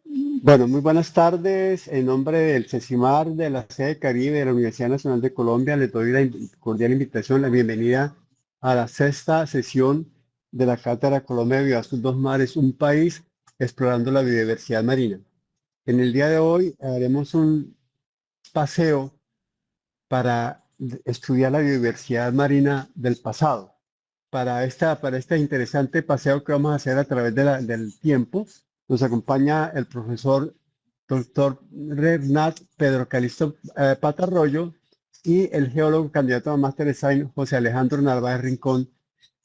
Bueno, muy buenas tardes. En nombre del CECIMAR de la sede Caribe de la Universidad Nacional de Colombia, les doy la cordial invitación, la bienvenida a la sexta sesión de la Cátedra Colombia de Bioazul Dos Mares, un país explorando la biodiversidad marina. En el día de hoy haremos un paseo para estudiar la biodiversidad marina del pasado. Para este interesante paseo que vamos a hacer a través del tiempo, nos acompaña el profesor doctor Renat Pedro Calixto Patarroyo y el geólogo candidato a Máster de Science José Alejandro Narváez Rincón,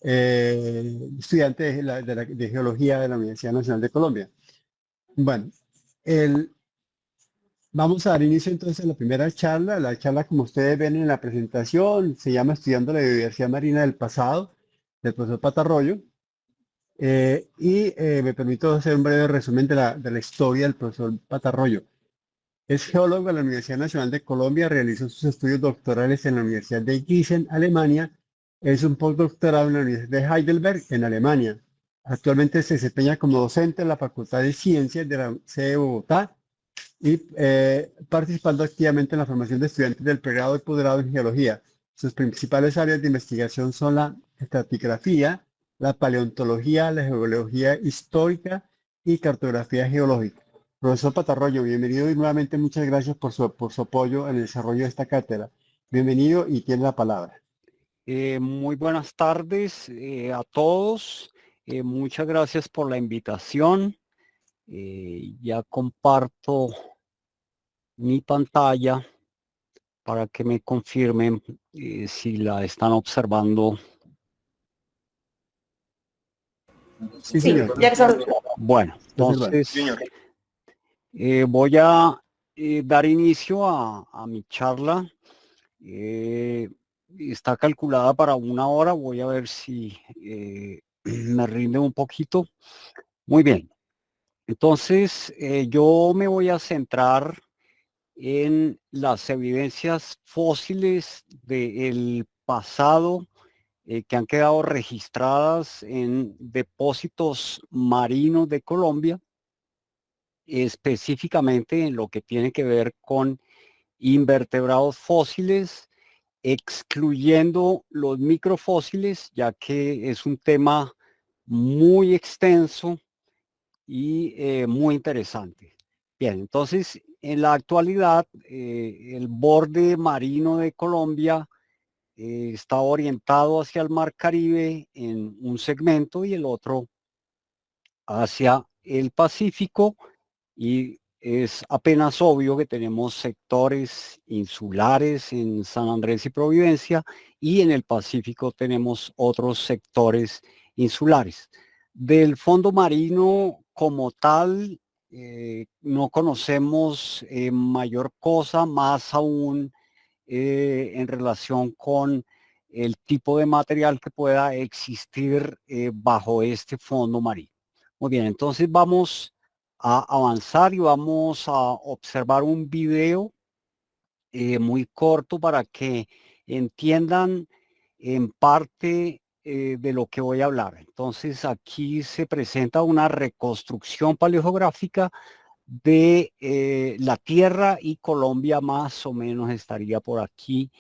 estudiante de Geología de la Universidad Nacional de Colombia. Bueno, el, vamos a dar inicio entonces a la primera charla. La charla, como ustedes ven en la presentación, se llama Estudiando la Biodiversidad Marina del Pasado, del profesor Patarroyo. Me permito hacer un breve resumen de la historia del profesor Patarroyo. Es geólogo de la Universidad Nacional de Colombia, realizó sus estudios doctorales en la Universidad de Gießen, Alemania. Es un postdoctorado en la Universidad de Heidelberg, en Alemania. Actualmente se desempeña como docente en la Facultad de Ciencias de la sede de Bogotá y participando activamente en la formación de estudiantes del pregrado y posgrado en geología. Sus principales áreas de investigación son la estratigrafía, la paleontología, la geología histórica y cartografía geológica. Profesor Patarroyo, bienvenido y nuevamente muchas gracias por su apoyo en el desarrollo de esta cátedra. Bienvenido y tiene la palabra. Muy buenas tardes a todos. Muchas gracias por la invitación. Ya comparto mi pantalla para que me confirmen si la están observando. Sí, señor. Ya está. Bueno, entonces voy a dar inicio a mi charla. Está calculada para 1 hora. Voy a ver si me rinde un poquito. Muy bien. Entonces, yo me voy a centrar en las evidencias fósiles del pasado que han quedado registradas en depósitos marinos de Colombia, específicamente en lo que tiene que ver con invertebrados fósiles, excluyendo los microfósiles, ya que es un tema muy extenso y muy interesante. Bien, entonces, en la actualidad, el borde marino de Colombia está orientado hacia el Mar Caribe en un segmento y el otro hacia el Pacífico, y es apenas obvio que tenemos sectores insulares en San Andrés y Providencia, y en el Pacífico tenemos otros sectores insulares. Del fondo marino como tal, no conocemos mayor cosa, más aún en relación con el tipo de material que pueda existir bajo este fondo marino. Muy bien, entonces vamos a avanzar y vamos a observar un video muy corto para que entiendan en parte de lo que voy a hablar. Entonces aquí se presenta una reconstrucción paleogeográfica de la Tierra, y Colombia más o menos estaría por aquí.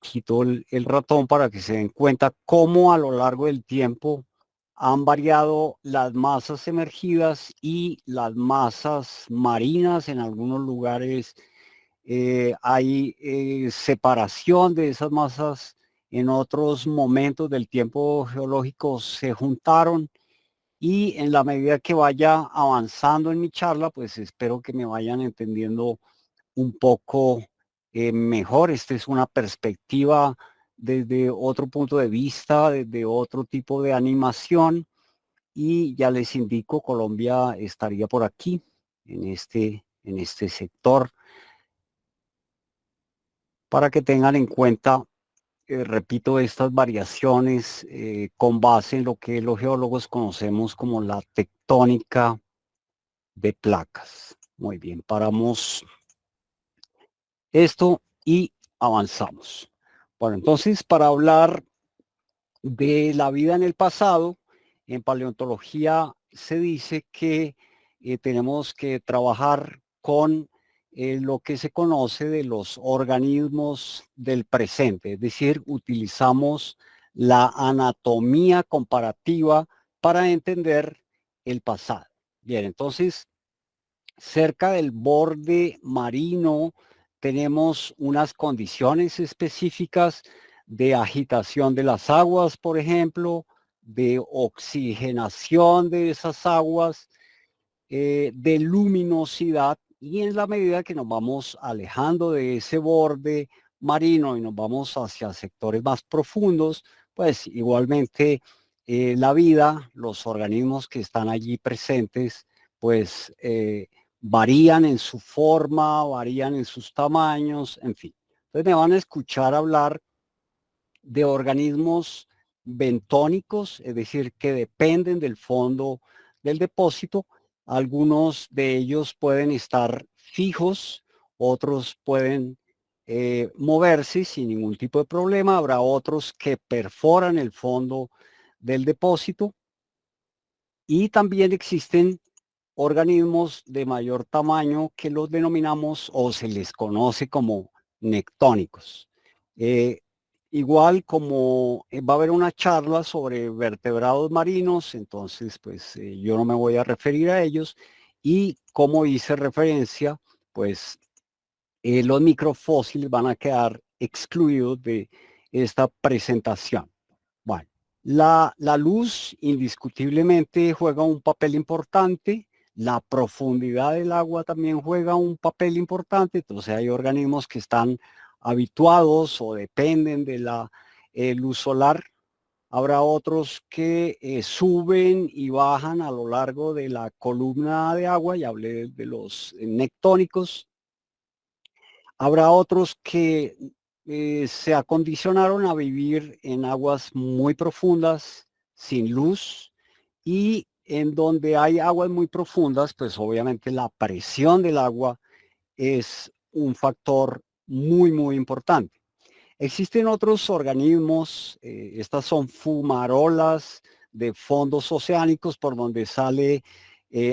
Quito el ratón para que se den cuenta cómo a lo largo del tiempo han variado las masas emergidas y las masas marinas. En algunos lugares hay separación de esas masas, en otros momentos del tiempo geológico se juntaron, y en la medida que vaya avanzando en mi charla, pues espero que me vayan entendiendo un poco mejor. Esta es una perspectiva desde otro punto de vista, desde otro tipo de animación, y ya les indico, Colombia estaría por aquí, en este sector, para que tengan en cuenta, repito, estas variaciones con base en lo que los geólogos conocemos como la tectónica de placas. Muy bien, paramos esto y avanzamos. Bueno, entonces, para hablar de la vida en el pasado, en paleontología se dice que tenemos que trabajar con lo que se conoce de los organismos del presente, es decir, utilizamos la anatomía comparativa para entender el pasado. Bien, entonces, cerca del borde marino tenemos unas condiciones específicas de agitación de las aguas, por ejemplo, de oxigenación de esas aguas, de luminosidad, y en la medida que nos vamos alejando de ese borde marino y nos vamos hacia sectores más profundos, pues igualmente la vida, los organismos que están allí presentes, pues varían en su forma, varían en sus tamaños, en fin. Entonces me van a escuchar hablar de organismos bentónicos, es decir, que dependen del fondo del depósito. Algunos de ellos pueden estar fijos, otros pueden moverse sin ningún tipo de problema. Habrá otros que perforan el fondo del depósito, y también existen organismos de mayor tamaño que los denominamos o se les conoce como nectónicos. Eh, Igual como va a haber una charla sobre vertebrados marinos, entonces pues yo no me voy a referir a ellos, y como hice referencia, pues los microfósiles van a quedar excluidos de esta presentación. Bueno, la luz indiscutiblemente juega un papel importante, la profundidad del agua también juega un papel importante, entonces hay organismos que están habituados o dependen de la luz solar. Habrá otros que suben y bajan a lo largo de la columna de agua, ya hablé de los nectónicos. Habrá otros que se acondicionaron a vivir en aguas muy profundas, sin luz, y en donde hay aguas muy profundas, pues obviamente la presión del agua es un factor muy, muy importante. Existen otros organismos, estas son fumarolas de fondos oceánicos por donde sale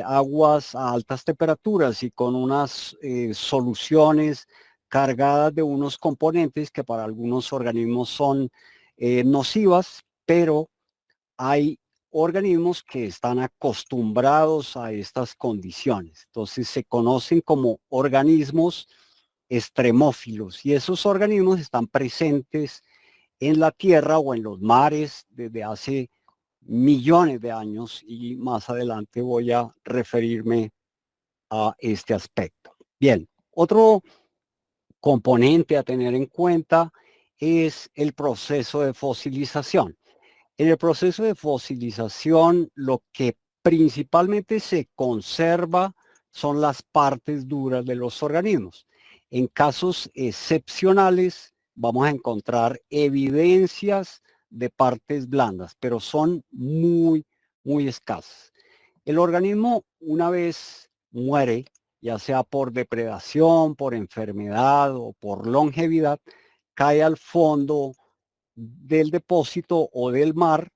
aguas a altas temperaturas y con unas soluciones cargadas de unos componentes que para algunos organismos son nocivas, pero hay organismos que están acostumbrados a estas condiciones. Entonces se conocen como organismos extremófilos, y esos organismos están presentes en la tierra o en los mares desde hace millones de años, y más adelante voy a referirme a este aspecto. Bien, otro componente a tener en cuenta es el proceso de fosilización. En el proceso de fosilización, lo que principalmente se conserva son las partes duras de los organismos. En casos excepcionales, vamos a encontrar evidencias de partes blandas, pero son muy, muy escasas. El organismo, una vez muere, ya sea por depredación, por enfermedad o por longevidad, cae al fondo del depósito o del mar,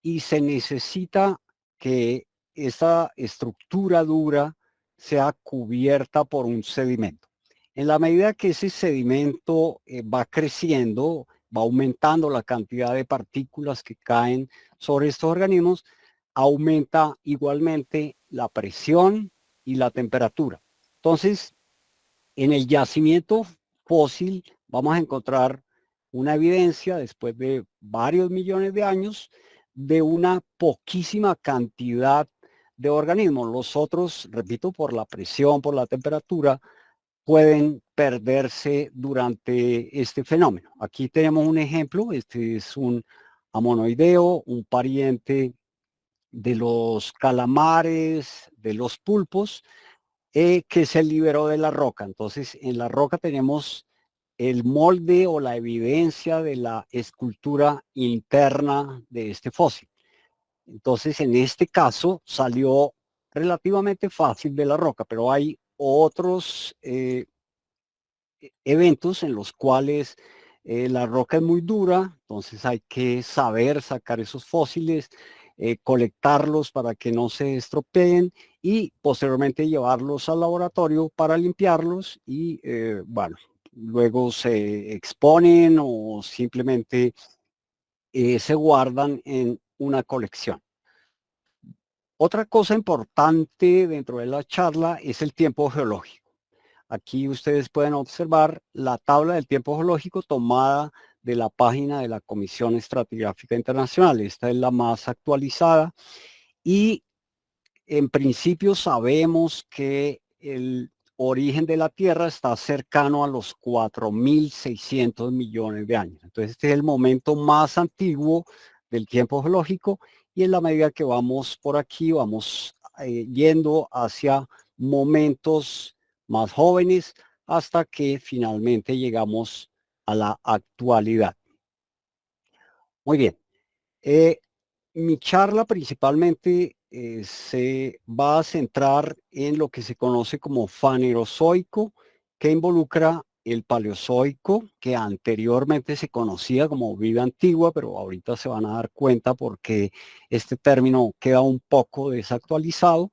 y se necesita que esa estructura dura sea cubierta por un sedimento. En la medida que ese sedimento va creciendo, va aumentando la cantidad de partículas que caen sobre estos organismos, aumenta igualmente la presión y la temperatura. Entonces, en el yacimiento fósil vamos a encontrar una evidencia después de varios millones de años de una poquísima cantidad de organismos. Los otros, repito, por la presión, por la temperatura, pueden perderse durante este fenómeno. Aquí tenemos un ejemplo. Este es un amonoideo, un pariente de los calamares, de los pulpos, que se liberó de la roca. Entonces, en la roca tenemos el molde o la evidencia de la escultura interna de este fósil. Entonces, en este caso, salió relativamente fácil de la roca, pero hay otros eventos en los cuales la roca es muy dura, entonces hay que saber sacar esos fósiles. colectarlos para que no se estropeen y posteriormente llevarlos al laboratorio para limpiarlos y bueno, luego se exponen o simplemente se guardan en una colección. Otra cosa importante dentro de la charla es el tiempo geológico. Aquí ustedes pueden observar la tabla del tiempo geológico tomada de la página de la Comisión Estratigráfica Internacional. Esta es la más actualizada y en principio sabemos que el origen de la Tierra está cercano a los 4.600 millones de años. Entonces este es el momento más antiguo del tiempo geológico y en la medida que vamos por aquí vamos yendo hacia momentos más jóvenes hasta que finalmente llegamos a la actualidad. Muy bien. Mi charla principalmente se va a centrar en lo que se conoce como fanerozoico, que involucra el paleozoico, que anteriormente se conocía como vida antigua, pero ahorita se van a dar cuenta porque este término queda un poco desactualizado.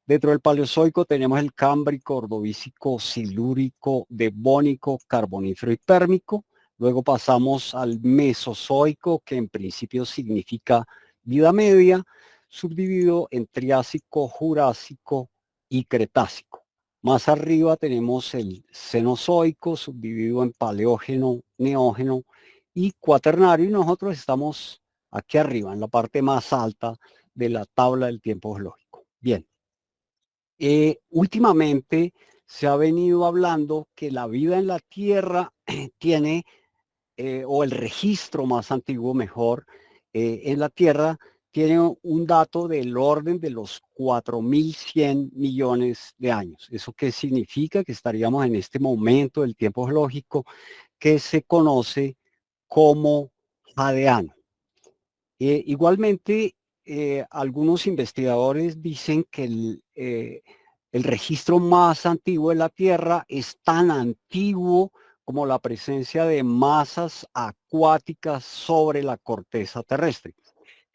Dentro del paleozoico tenemos el cámbrico, ordovícico, silúrico, devónico, carbonífero y pérmico. Luego pasamos al mesozoico, que en principio significa vida media, subdividido en Triásico, Jurásico y Cretácico. Más arriba tenemos el Cenozoico, subdividido en Paleógeno, Neógeno y Cuaternario, y nosotros estamos aquí arriba, en la parte más alta de la tabla del tiempo geológico. Bien. Últimamente se ha venido hablando que la vida en la Tierra tiene, o el registro más antiguo mejor, en la Tierra tiene un dato del orden de los 4.100 millones de años. ¿Eso qué significa? Que estaríamos en este momento del tiempo geológico que se conoce como Jadeano. Igualmente, algunos investigadores dicen que el registro más antiguo de la Tierra es tan antiguo como la presencia de masas acuáticas sobre la corteza terrestre.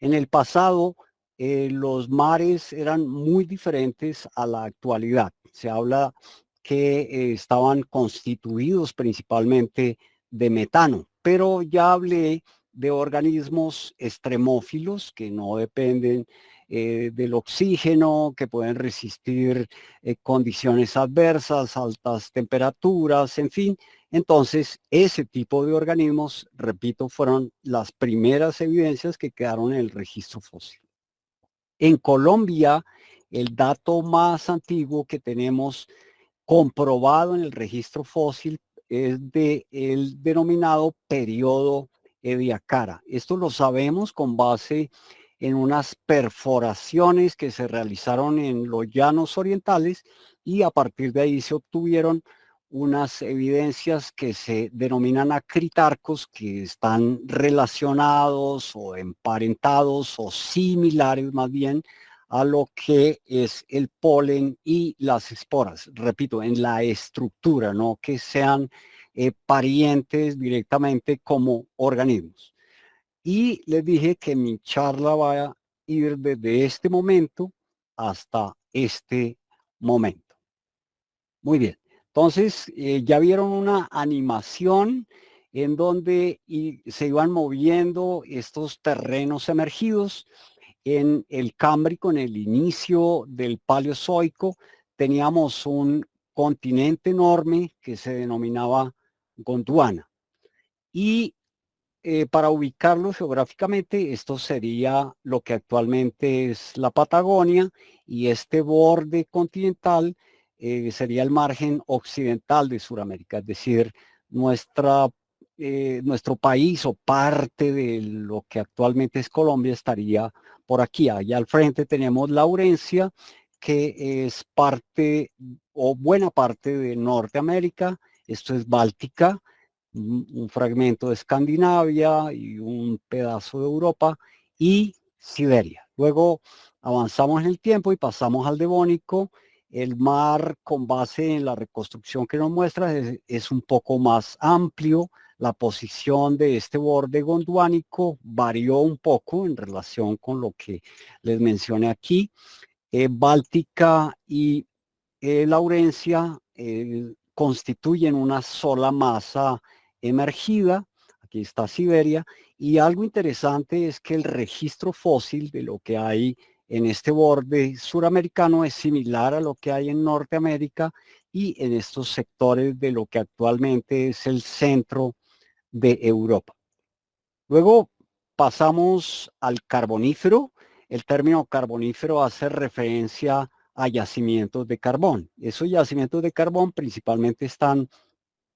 En el pasado, los mares eran muy diferentes a la actualidad. Se habla que estaban constituidos principalmente de metano, pero ya hablé de organismos extremófilos que no dependen del oxígeno, que pueden resistir condiciones adversas, altas temperaturas, en fin. Entonces, ese tipo de organismos, repito, fueron las primeras evidencias que quedaron en el registro fósil. En Colombia, el dato más antiguo que tenemos comprobado en el registro fósil es el denominado periodo Ediacara. Esto lo sabemos con base en unas perforaciones que se realizaron en los llanos orientales y a partir de ahí se obtuvieron unas evidencias que se denominan acritarcos, que están relacionados o emparentados o similares más bien a lo que es el polen y las esporas. Repito, en la estructura, no que sean parientes directamente como organismos. Y les dije que mi charla va a ir desde este momento hasta este momento. Muy bien. Entonces, ya vieron una animación en donde se iban moviendo estos terrenos emergidos. En el Cámbrico, en el inicio del Paleozoico, teníamos un continente enorme que se denominaba Gondwana. Y para ubicarlo geográficamente, esto sería lo que actualmente es la Patagonia y este borde continental sería el margen occidental de Sudamérica, es decir, nuestro país o parte de lo que actualmente es Colombia estaría por aquí. Allá al frente tenemos Laurencia, que es parte o buena parte de Norteamérica, esto es Báltica, un fragmento de Escandinavia y un pedazo de Europa y Siberia. Luego avanzamos en el tiempo y pasamos al Devónico. El mar, con base en la reconstrucción que nos muestra, es un poco más amplio. la posición de este borde gondwánico varió un poco en relación con lo que les mencioné aquí. Báltica y Laurencia constituyen una sola masa emergida. Aquí está Siberia. Y algo interesante es que el registro fósil de lo que hay en este borde suramericano es similar a lo que hay en Norteamérica y en estos sectores de lo que actualmente es el centro de Europa. Luego pasamos al carbonífero. El término carbonífero hace referencia a yacimientos de carbón. Esos yacimientos de carbón principalmente están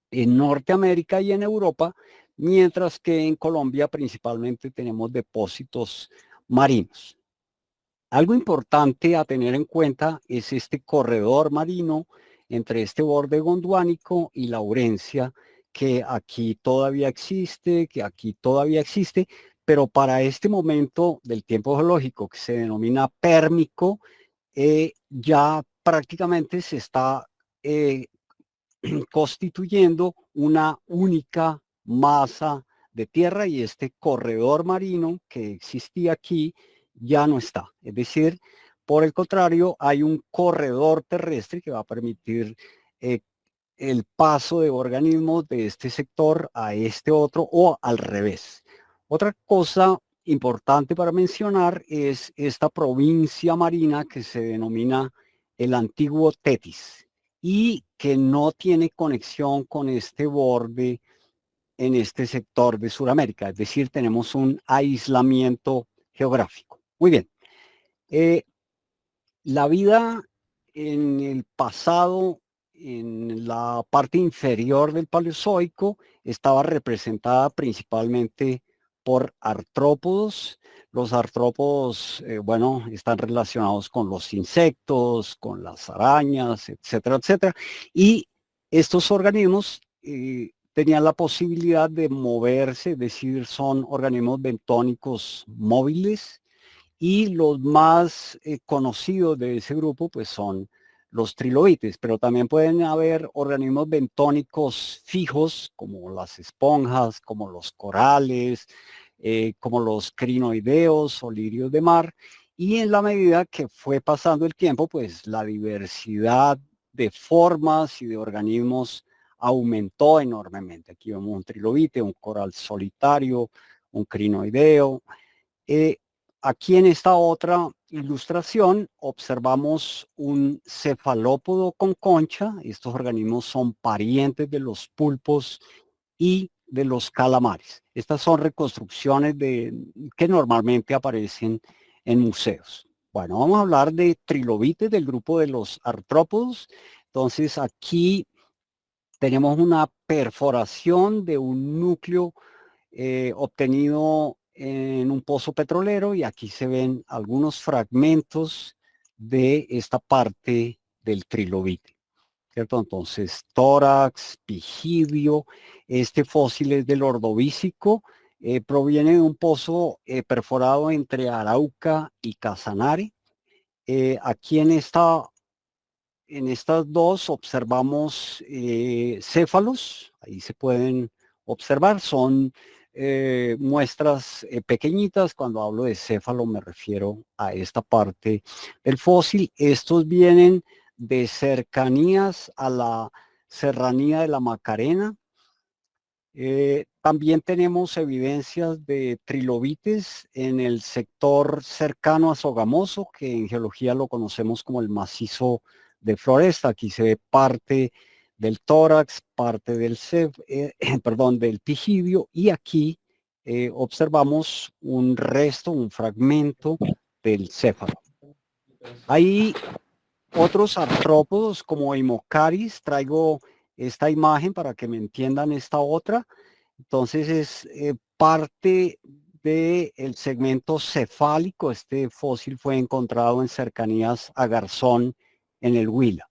en Norteamérica y en Europa, mientras que en Colombia principalmente tenemos depósitos marinos. Algo importante a tener en cuenta es este corredor marino entre este borde gondwánico y Laurencia, que aquí todavía existe, pero para este momento del tiempo geológico que se denomina pérmico, ya prácticamente se está constituyendo una única masa de tierra y este corredor marino que existía aquí ya no está. Es decir, por el contrario, hay un corredor terrestre que va a permitir el paso de organismos de este sector a este otro o al revés. Otra cosa importante para mencionar es esta provincia marina que se denomina el antiguo Tetis y que no tiene conexión con este borde en este sector de Sudamérica, es decir, tenemos un aislamiento geográfico. Muy bien. La vida en el pasado, en la parte inferior del Paleozoico, estaba representada principalmente por artrópodos. Los artrópodos, bueno, están relacionados con los insectos, con las arañas, etcétera, etcétera. Y estos organismos tenían la posibilidad de moverse, es decir, son organismos bentónicos móviles, y los más conocidos de ese grupo pues son los trilobites, pero también pueden haber organismos bentónicos fijos como las esponjas, como los corales, como los crinoideos o lirios de mar, y en la medida que fue pasando el tiempo pues la diversidad de formas y de organismos aumentó enormemente. Aquí vemos un trilobite, un coral solitario, un crinoideo. Aquí en esta otra ilustración observamos un cefalópodo con concha. Estos organismos son parientes de los pulpos y de los calamares. Estas son reconstrucciones que normalmente aparecen en museos. Bueno, vamos a hablar de trilobites del grupo de los artrópodos. Entonces aquí tenemos una perforación de un núcleo obtenido en un pozo petrolero y aquí se ven algunos fragmentos de esta parte del trilobite, ¿cierto? Entonces, tórax, pigidio, este fósil es del Ordovícico, proviene de un pozo perforado entre Arauca y Casanare. Aquí en estas dos observamos céfalos, ahí se pueden observar, son muestras pequeñitas. Cuando hablo de céfalo me refiero a esta parte del fósil. Estos vienen de cercanías a la serranía de la Macarena. También tenemos evidencias de trilobites en el sector cercano a Sogamoso, que en geología lo conocemos como el macizo de Floresta. Aquí se ve parte del tórax, parte del perdón, del pigidio, y aquí observamos un resto, un fragmento del céfalo. Hay otros artrópodos como Imocaris. Traigo esta imagen para que me entiendan esta otra. Entonces es parte del segmento cefálico. Este fósil fue encontrado en cercanías a Garzón, en el Huila.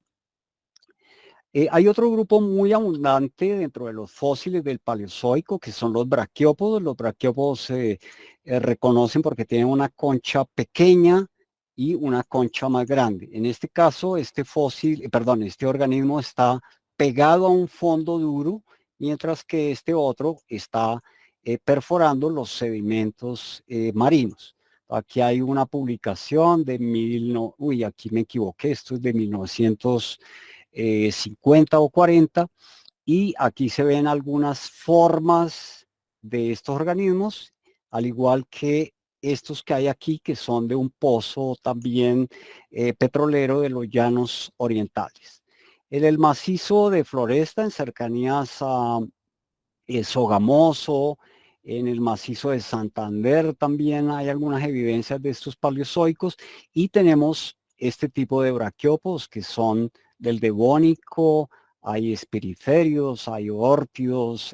Hay otro grupo muy abundante dentro de los fósiles del Paleozoico, que son los braquiópodos. Los braquiópodos se reconocen porque tienen una concha pequeña y una concha más grande. En este caso, este fósil, perdón, este organismo está pegado a un fondo duro mientras que este otro está perforando los sedimentos marinos. Aquí hay una publicación de aquí me equivoqué, esto es de 1950 o 40, y aquí se ven algunas formas de estos organismos, al igual que estos que hay aquí, que son de un pozo también petrolero de los llanos orientales. En el macizo de Floresta, en cercanías a Sogamoso, en el macizo de Santander también hay algunas evidencias de estos paleozoicos, y tenemos este tipo de braquiópodos que son del Devónico, hay espiriferios, hay órtidos,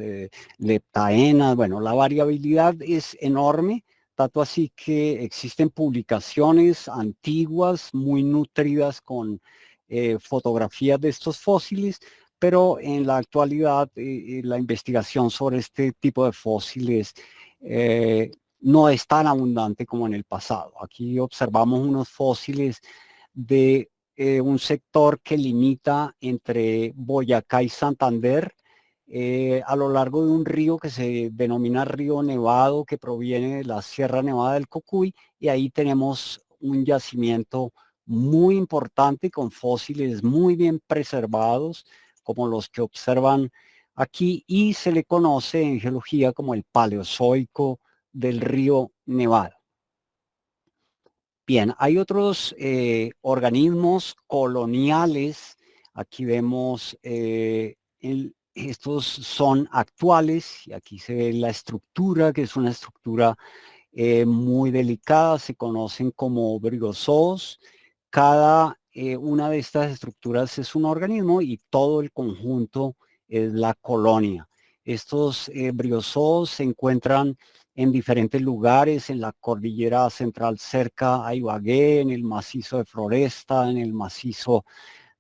leptaenas. Bueno, la variabilidad es enorme, tanto así que existen publicaciones antiguas muy nutridas con fotografías de estos fósiles, pero en la actualidad la investigación sobre este tipo de fósiles no es tan abundante como en el pasado. Aquí observamos unos fósiles de un sector que limita entre Boyacá y Santander, a lo largo de un río que se denomina Río Nevado, que proviene de la Sierra Nevada del Cocuy, y ahí tenemos un yacimiento muy importante con fósiles muy bien preservados, como los que observan aquí, y se le conoce en geología como el Paleozoico del río Nevado. Bien, hay otros organismos coloniales. Aquí vemos, estos son actuales, y aquí se ve la estructura, que es una estructura muy delicada, se conocen como brigozoos. Cada una de estas estructuras es un organismo y todo el conjunto es la colonia. Estos briozoos se encuentran en diferentes lugares, en la cordillera central cerca a Ibagué, en el macizo de Floresta, en el macizo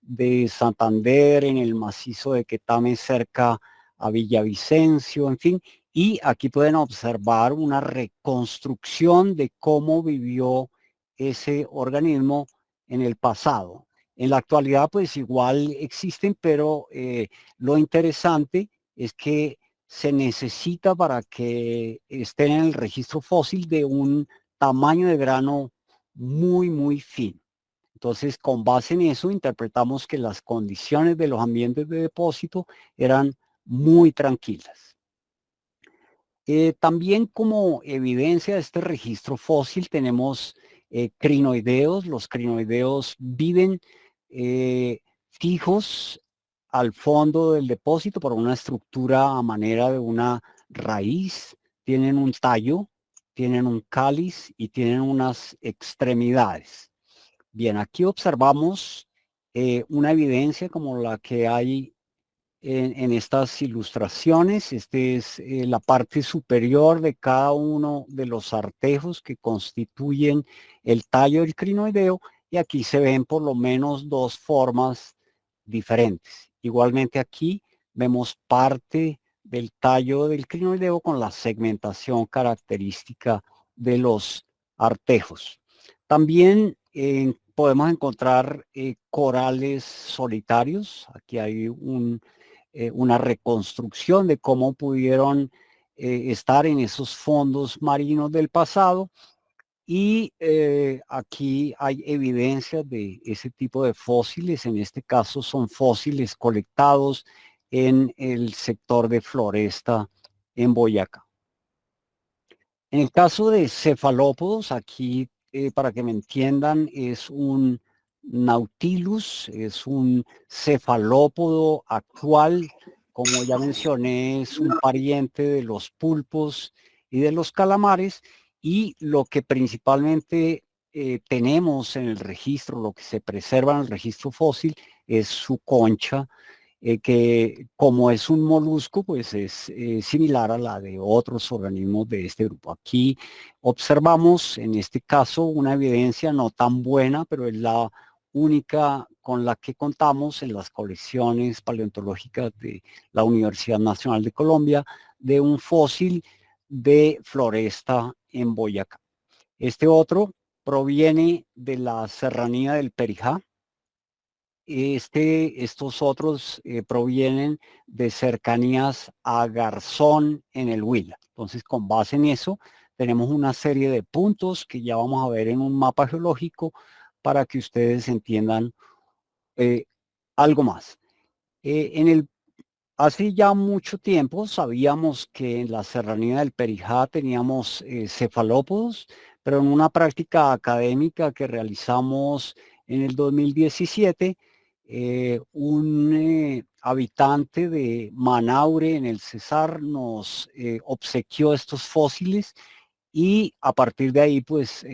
de Santander, en el macizo de Quetame cerca a Villavicencio, en fin. Y aquí pueden observar una reconstrucción de cómo vivió ese organismo en el pasado. En la actualidad, pues igual existen, pero lo interesante es que se necesita, para que estén en el registro fósil, de un tamaño de grano muy, muy fino. Entonces, con base en eso, interpretamos que las condiciones de los ambientes de depósito eran muy tranquilas. También, como evidencia de este registro fósil, tenemos crinoideos. Los crinoideos viven fijos al fondo del depósito por una estructura a manera de una raíz. Tienen un tallo, tienen un cáliz y tienen unas extremidades. Bien, aquí observamos una evidencia como la que hay en estas ilustraciones. Este es la parte superior de cada uno de los artejos que constituyen el tallo del crinoideo, y aquí se ven por lo menos dos formas diferentes. Igualmente aquí vemos parte del tallo del crinoideo con la segmentación característica de los artejos. También podemos encontrar corales solitarios. Aquí hay una reconstrucción de cómo pudieron estar en esos fondos marinos del pasado, y aquí hay evidencia de ese tipo de fósiles. En este caso son fósiles colectados en el sector de Floresta, en Boyacá. En el caso de cefalópodos, aquí, para que me entiendan, es un Nautilus, es un cefalópodo actual. Como ya mencioné, es un pariente de los pulpos y de los calamares, y lo que principalmente tenemos en el registro, lo que se preserva en el registro fósil, es su concha, que como es un molusco, pues es similar a la de otros organismos de este grupo. Aquí observamos, en este caso, una evidencia no tan buena, pero es la única con la que contamos en las colecciones paleontológicas de la Universidad Nacional de Colombia, de un fósil de Floresta en Boyacá. Este otro proviene de la serranía del Perijá, estos otros provienen de cercanías a Garzón en el Huila. Entonces, con base en eso, tenemos una serie de puntos que ya vamos a ver en un mapa geológico para que ustedes entiendan algo más. Hace ya mucho tiempo sabíamos que en la serranía del Perijá teníamos cefalópodos, pero en una práctica académica que realizamos en el 2017, un habitante de Manaure en el Cesar nos obsequió estos fósiles y a partir de ahí pues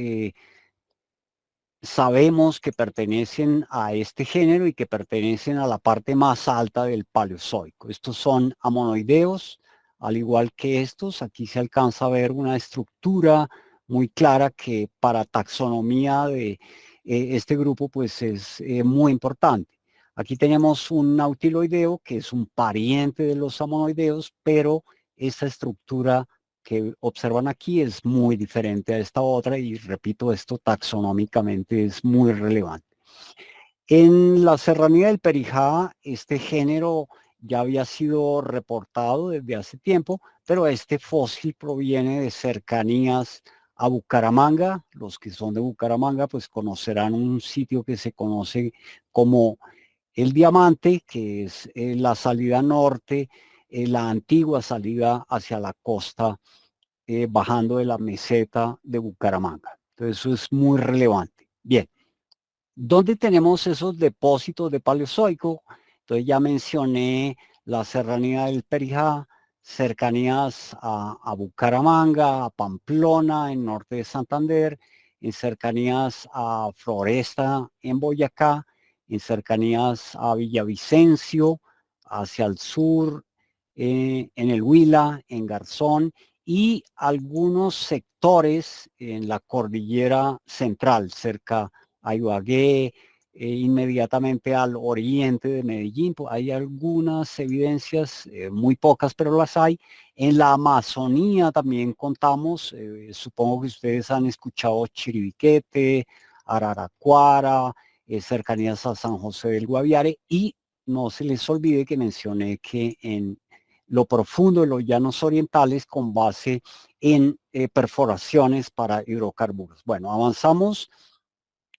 sabemos que pertenecen a este género y que pertenecen a la parte más alta del Paleozoico. Estos son amonoideos, al igual que estos. Aquí se alcanza a ver una estructura muy clara que para taxonomía de este grupo pues es muy importante. Aquí tenemos un nautiloideo que es un pariente de los amonoideos, pero esta estructura que observan aquí es muy diferente a esta otra y repito, esto taxonómicamente es muy relevante. En la serranía del Perijá, este género ya había sido reportado desde hace tiempo, pero este fósil proviene de cercanías a Bucaramanga. Los que son de Bucaramanga pues conocerán un sitio que se conoce como el Diamante, que es la salida norte, la antigua salida hacia la costa bajando de la meseta de Bucaramanga. Entonces eso es muy relevante. Bien, ¿dónde tenemos esos depósitos de Paleozoico? Entonces ya mencioné la serranía del Perijá, cercanías a Bucaramanga, a Pamplona, en norte de Santander, en cercanías a Floresta, en Boyacá, en cercanías a Villavicencio, hacia el sur, en el Huila, en Garzón, y algunos sectores en la cordillera central, cerca a Ibagué, inmediatamente al oriente de Medellín. Pues hay algunas evidencias, muy pocas, pero las hay. En la Amazonía también contamos, supongo que ustedes han escuchado Chiribiquete, Araraquara, cercanías a San José del Guaviare, y no se les olvide que mencioné que en lo profundo de los llanos orientales con base en perforaciones para hidrocarburos. Bueno, avanzamos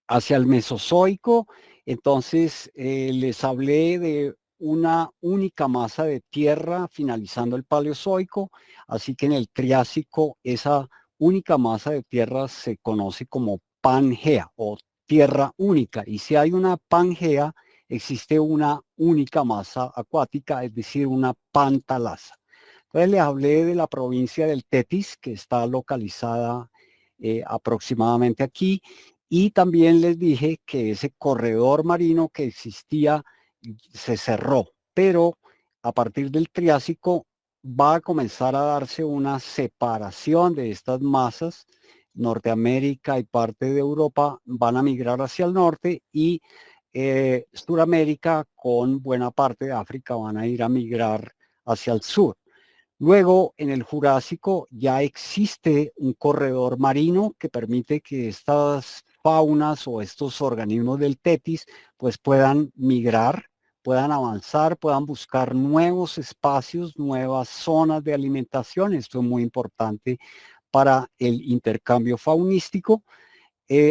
hacia el Mesozoico. Entonces les hablé de una única masa de tierra finalizando el Paleozoico, así que en el Triásico esa única masa de tierra se conoce como Pangea o tierra única, y si hay una Pangea existe una única masa acuática, es decir, una pantalasa. Entonces les hablé de la provincia del Tetis, que está localizada aproximadamente aquí, y también les dije que ese corredor marino que existía se cerró, pero a partir del Triásico va a comenzar a darse una separación de estas masas. Norteamérica y parte de Europa van a migrar hacia el norte y Suramérica con buena parte de África van a ir a migrar hacia el sur. Luego, en el Jurásico ya existe un corredor marino que permite que estas faunas o estos organismos del Tetis pues puedan migrar, puedan avanzar, puedan buscar nuevos espacios, nuevas zonas de alimentación. Esto es muy importante para el intercambio faunístico.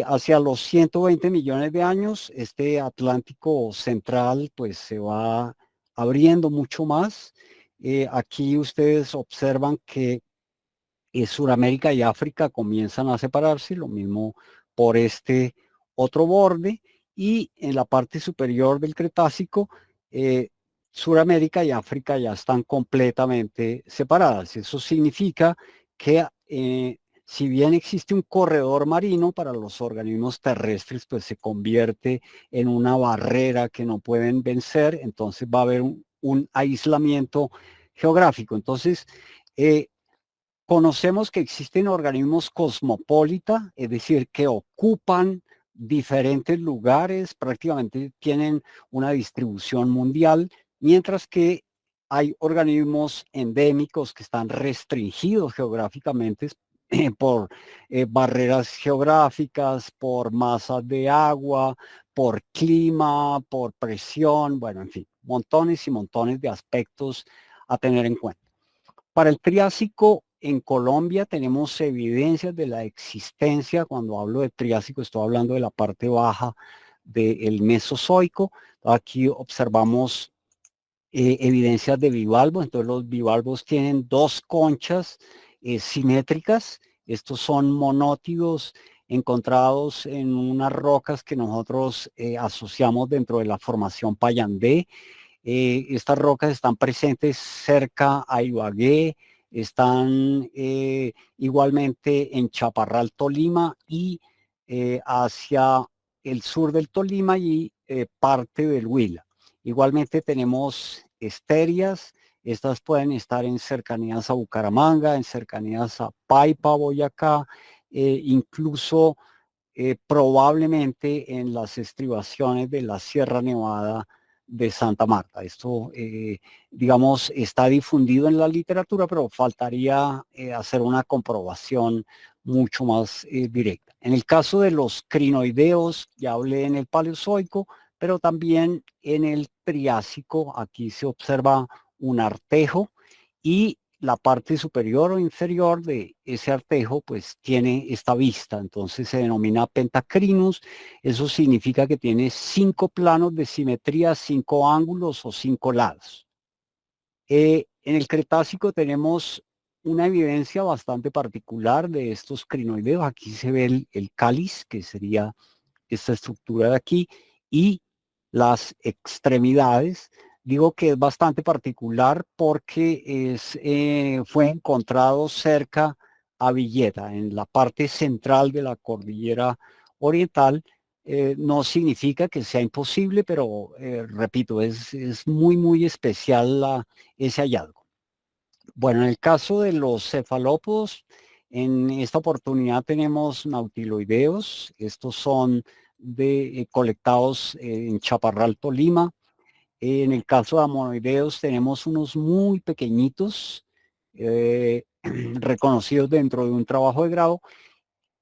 Hacia los 120 millones de años, este Atlántico central pues se va abriendo mucho más. Aquí ustedes observan que Sudamérica y África comienzan a separarse, lo mismo por este otro borde, y en la parte superior del Cretácico, Sudamérica y África ya están completamente separadas. Eso significa que si bien existe un corredor marino para los organismos terrestres, pues se convierte en una barrera que no pueden vencer, entonces va a haber un aislamiento geográfico. Entonces, conocemos que existen organismos cosmopolita, es decir, que ocupan diferentes lugares, prácticamente tienen una distribución mundial, mientras que hay organismos endémicos que están restringidos geográficamente por barreras geográficas, por masas de agua, por clima, por presión, bueno, en fin, montones y montones de aspectos a tener en cuenta. Para el Triásico en Colombia tenemos evidencias de la existencia. Cuando hablo de Triásico estoy hablando de la parte baja del Mesozoico. Aquí observamos evidencias de bivalvos. Entonces los bivalvos tienen dos conchas simétricas. Estos son monótidos encontrados en unas rocas que nosotros asociamos dentro de la formación Payandé. Estas rocas están presentes cerca a Ibagué, están igualmente en Chaparral, Tolima, y hacia el sur del Tolima y parte del Huila. Igualmente tenemos esterias. Estas pueden estar en cercanías a Bucaramanga, en cercanías a Paipa, Boyacá, incluso probablemente en las estribaciones de la Sierra Nevada de Santa Marta. Esto, digamos, está difundido en la literatura, pero faltaría hacer una comprobación mucho más directa. En el caso de los crinoideos, ya hablé en el Paleozoico, pero también en el Triásico. Aquí se observa un artejo y la parte superior o inferior de ese artejo pues tiene esta vista, entonces se denomina pentacrinus. Eso significa que tiene 5 planos de simetría, 5 ángulos o 5 lados. En el Cretácico tenemos una evidencia bastante particular de estos crinoideos. Aquí se ve el cáliz, que sería esta estructura de aquí, y las extremidades. Digo que es bastante particular porque fue encontrado cerca a Villeta, en la parte central de la cordillera oriental. No significa que sea imposible, pero repito, es muy, muy especial ese hallazgo. Bueno, en el caso de los cefalópodos, en esta oportunidad tenemos nautiloideos. Estos son colectados en Chaparral, Tolima. En el caso de amonoideos tenemos unos muy pequeñitos, reconocidos dentro de un trabajo de grado,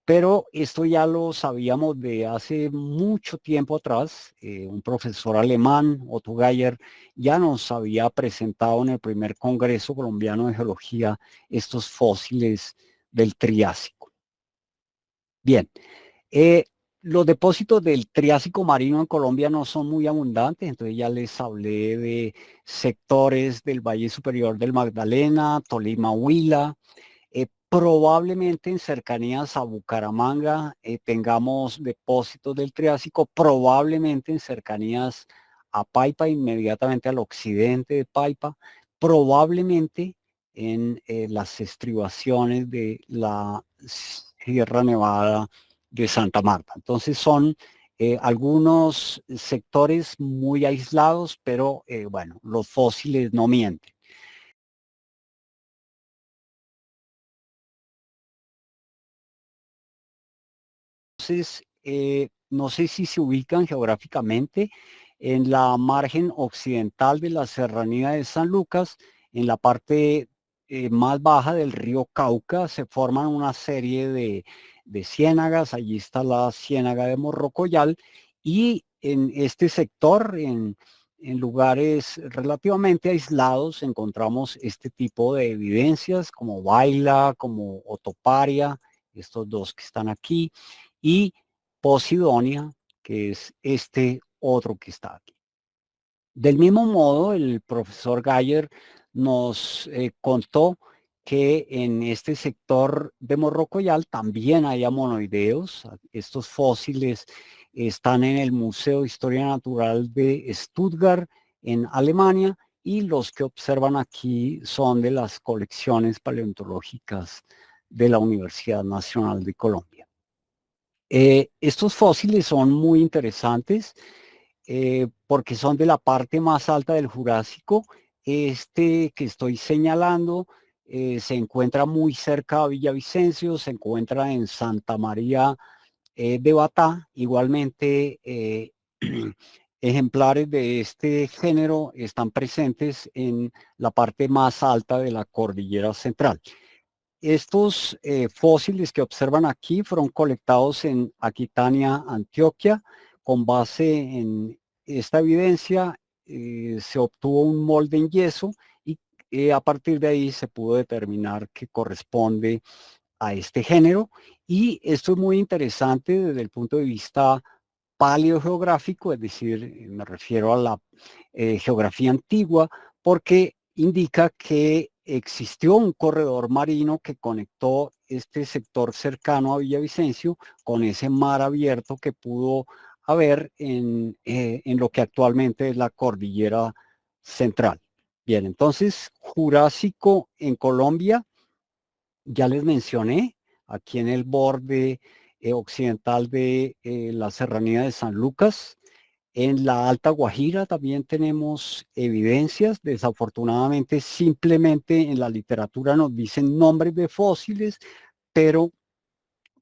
pero esto ya lo sabíamos de hace mucho tiempo atrás. Un profesor alemán, Otto Geyer, ya nos había presentado en el primer Congreso Colombiano de Geología estos fósiles del Triásico. Bien, los depósitos del Triásico marino en Colombia no son muy abundantes, entonces ya les hablé de sectores del Valle Superior del Magdalena, Tolima, Huila. Probablemente en cercanías a Bucaramanga tengamos depósitos del Triásico, probablemente en cercanías a Paipa, inmediatamente al occidente de Paipa, probablemente en las estribaciones de la Sierra Nevada de Santa Marta. Entonces son algunos sectores muy aislados, pero bueno, los fósiles no mienten. Entonces, no sé si se ubican geográficamente en la margen occidental de la serranía de San Lucas, en la parte más baja del río Cauca, se forman una serie de ciénagas. Allí está la ciénaga de Morrocoyal, y en este sector, en lugares relativamente aislados, encontramos este tipo de evidencias como Baila, como Otoparia, estos dos que están aquí, y Posidonia, que es este otro que está aquí. Del mismo modo, el profesor Geyer nos contó que en este sector de Morrocoyal también hay amonoideos. Estos fósiles están en el Museo de Historia Natural de Stuttgart, en Alemania, y los que observan aquí son de las colecciones paleontológicas de la Universidad Nacional de Colombia. Estos fósiles son muy interesantes porque son de la parte más alta del Jurásico. Este que estoy señalando se encuentra muy cerca de Villavicencio, se encuentra en Santa María de Batá. Igualmente, ejemplares de este género están presentes en la parte más alta de la cordillera central. Estos fósiles que observan aquí fueron colectados en Aquitania, Antioquia, con base en esta evidencia, se obtuvo un molde en yeso y a partir de ahí se pudo determinar que corresponde a este género. Y esto es muy interesante desde el punto de vista paleogeográfico, es decir, me refiero a la geografía antigua, porque indica que existió un corredor marino que conectó este sector cercano a Villavicencio con ese mar abierto que pudo haber en lo que actualmente es la cordillera central. Bien, entonces, Jurásico en Colombia, ya les mencioné, aquí en el borde occidental de la serranía de San Lucas. En la Alta Guajira también tenemos evidencias. Desafortunadamente, simplemente en la literatura nos dicen nombres de fósiles, pero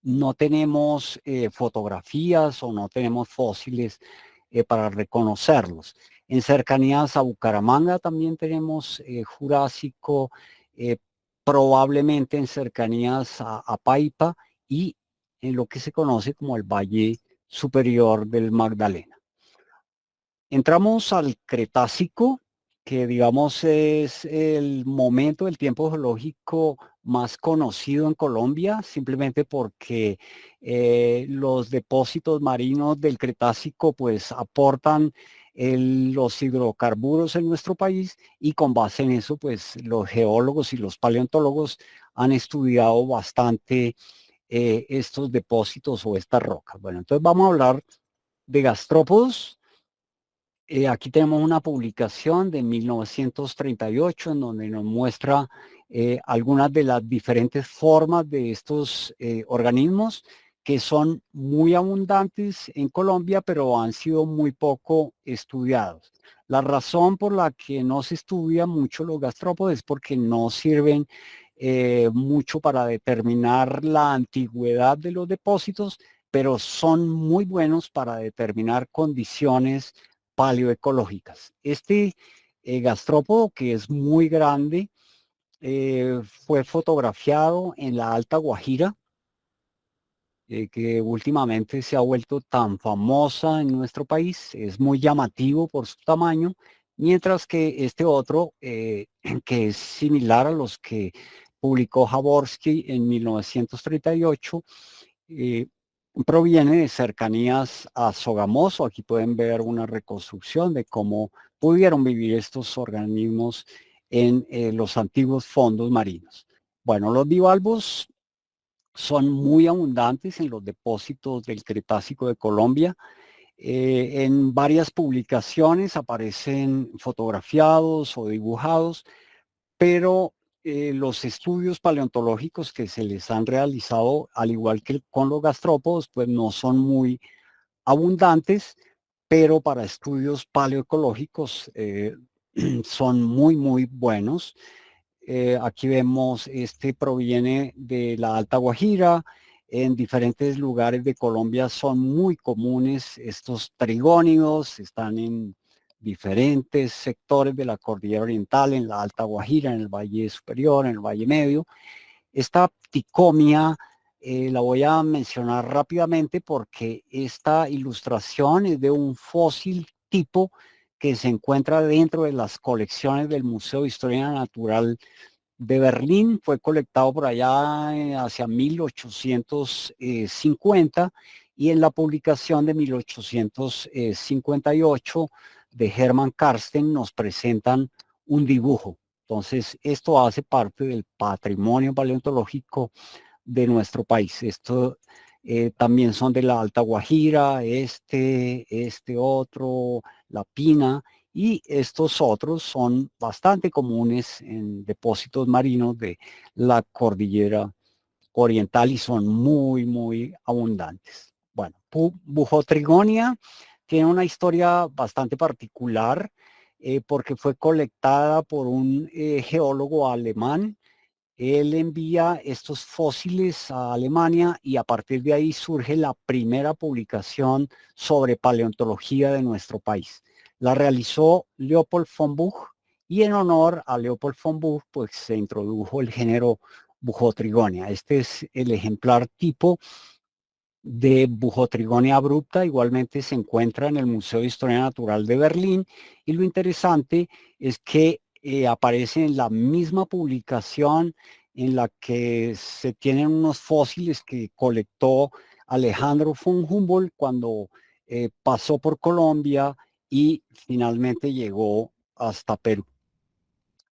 no tenemos fotografías o no tenemos fósiles para reconocerlos. En cercanías a Bucaramanga también tenemos Jurásico, eh, probablemente en cercanías a Paipa y en lo que se conoce como el Valle Superior del Magdalena. Entramos al Cretácico, que digamos es el momento del tiempo geológico más conocido en Colombia, simplemente porque los depósitos marinos del Cretácico pues aportan los hidrocarburos en nuestro país, y con base en eso pues los geólogos y los paleontólogos han estudiado bastante estos depósitos o estas rocas. Bueno, entonces vamos a hablar de gastrópodos. Aquí tenemos una publicación de 1938 en donde nos muestra algunas de las diferentes formas de estos organismos que son muy abundantes en Colombia, pero han sido muy poco estudiados. La razón por la que no se estudia mucho los gastrópodos es porque no sirven mucho para determinar la antigüedad de los depósitos, pero son muy buenos para determinar condiciones paleoecológicas. Este gastrópodo, que es muy grande, fue fotografiado en la Alta Guajira, que últimamente se ha vuelto tan famosa en nuestro país, es muy llamativo por su tamaño, mientras que este otro, que es similar a los que publicó Jaworski en 1938, eh, proviene de cercanías a Sogamoso. Aquí pueden ver una reconstrucción de cómo pudieron vivir estos organismos en los antiguos fondos marinos. Bueno, los bivalvos son muy abundantes en los depósitos del Cretácico de Colombia. En varias publicaciones aparecen fotografiados o dibujados, pero los estudios paleontológicos que se les han realizado, al igual que con los gastrópodos, pues no son muy abundantes, pero para estudios paleoecológicos son muy, muy buenos. Aquí vemos, este proviene de la Alta Guajira. En diferentes lugares de Colombia son muy comunes estos trigónidos, están en diferentes sectores de la cordillera oriental, en la Alta Guajira, en el Valle Superior, en el Valle Medio. Esta ticomia la voy a mencionar rápidamente porque esta ilustración es de un fósil tipo que se encuentra dentro de las colecciones del Museo de Historia Natural de Berlín. Fue colectado por allá hacia 1850, y en la publicación de 1858 de Hermann Karsten nos presentan un dibujo. Entonces, esto hace parte del patrimonio paleontológico de nuestro país. Esto también son de la Alta Guajira, este otro, La Pina, y estos otros son bastante comunes en depósitos marinos de la cordillera oriental y son muy, muy abundantes. Bueno, Bujotrigonia tiene una historia bastante particular porque fue colectada por un geólogo alemán. Él envía estos fósiles a Alemania y a partir de ahí surge la primera publicación sobre paleontología de nuestro país. La realizó Leopold von Buch, y en honor a Leopold von Buch pues se introdujo el género Bujotrigonia. Este es el ejemplar tipo de Bujotrigonia abrupta igualmente se encuentra en el Museo de Historia Natural de Berlín, y lo interesante es que aparece en la misma publicación en la que se tienen unos fósiles que colectó Alejandro von Humboldt cuando pasó por Colombia y finalmente llegó hasta Perú.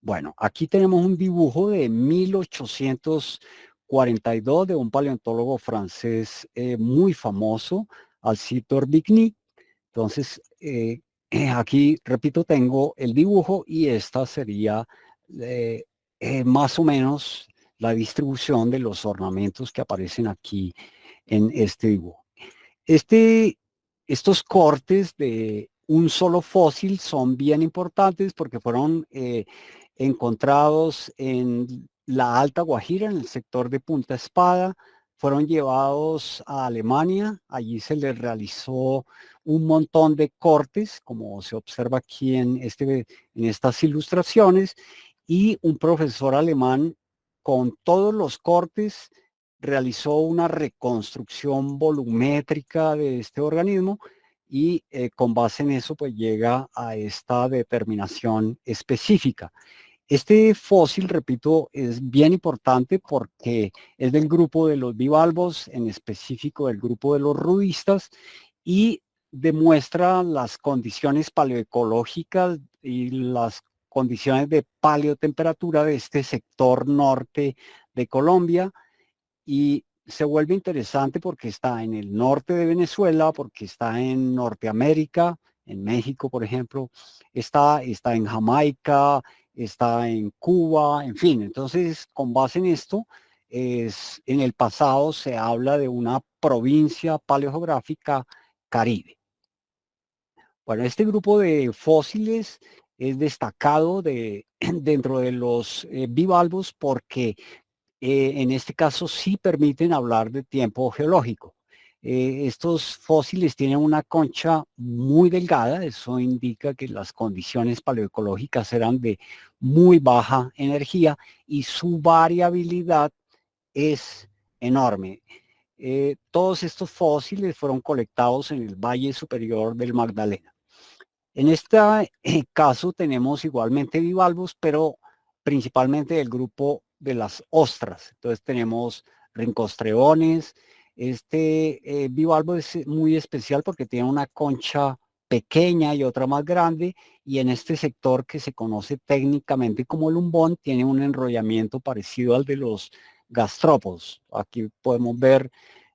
Bueno, aquí tenemos un dibujo de 1842 de un paleontólogo francés muy famoso, Alcide Torbigny. Entonces, aquí, repito, tengo el dibujo y esta sería más o menos la distribución de los ornamentos que aparecen aquí en este dibujo. Estos cortes de un solo fósil son bien importantes porque fueron encontrados en la Alta Guajira, en el sector de Punta Espada, fueron llevados a Alemania, allí se les realizó un montón de cortes, como se observa aquí en estas ilustraciones, y un profesor alemán con todos los cortes realizó una reconstrucción volumétrica de este organismo y con base en eso pues llega a esta determinación específica. Este fósil, repito, es bien importante porque es del grupo de los bivalvos, en específico del grupo de los rudistas, y demuestra las condiciones paleoecológicas y las condiciones de paleotemperatura de este sector norte de Colombia, y se vuelve interesante porque está en el norte de Venezuela, porque está en Norteamérica, en México, por ejemplo, está en Jamaica, está en Cuba, en fin. Entonces, con base en esto, en el pasado se habla de una provincia paleogeográfica Caribe. Bueno, este grupo de fósiles es destacado dentro de los bivalvos porque en este caso sí permiten hablar de tiempo geológico. Estos fósiles tienen una concha muy delgada, eso indica que las condiciones paleoecológicas eran de muy baja energía y su variabilidad es enorme. Todos estos fósiles fueron colectados en el Valle Superior del Magdalena. En este caso tenemos igualmente bivalvos, pero principalmente del grupo de las ostras. Entonces tenemos rincostreones. Este bivalvo es muy especial porque tiene una concha pequeña y otra más grande, y en este sector que se conoce técnicamente como lumbón tiene un enrollamiento parecido al de los gastrópodos. Aquí podemos ver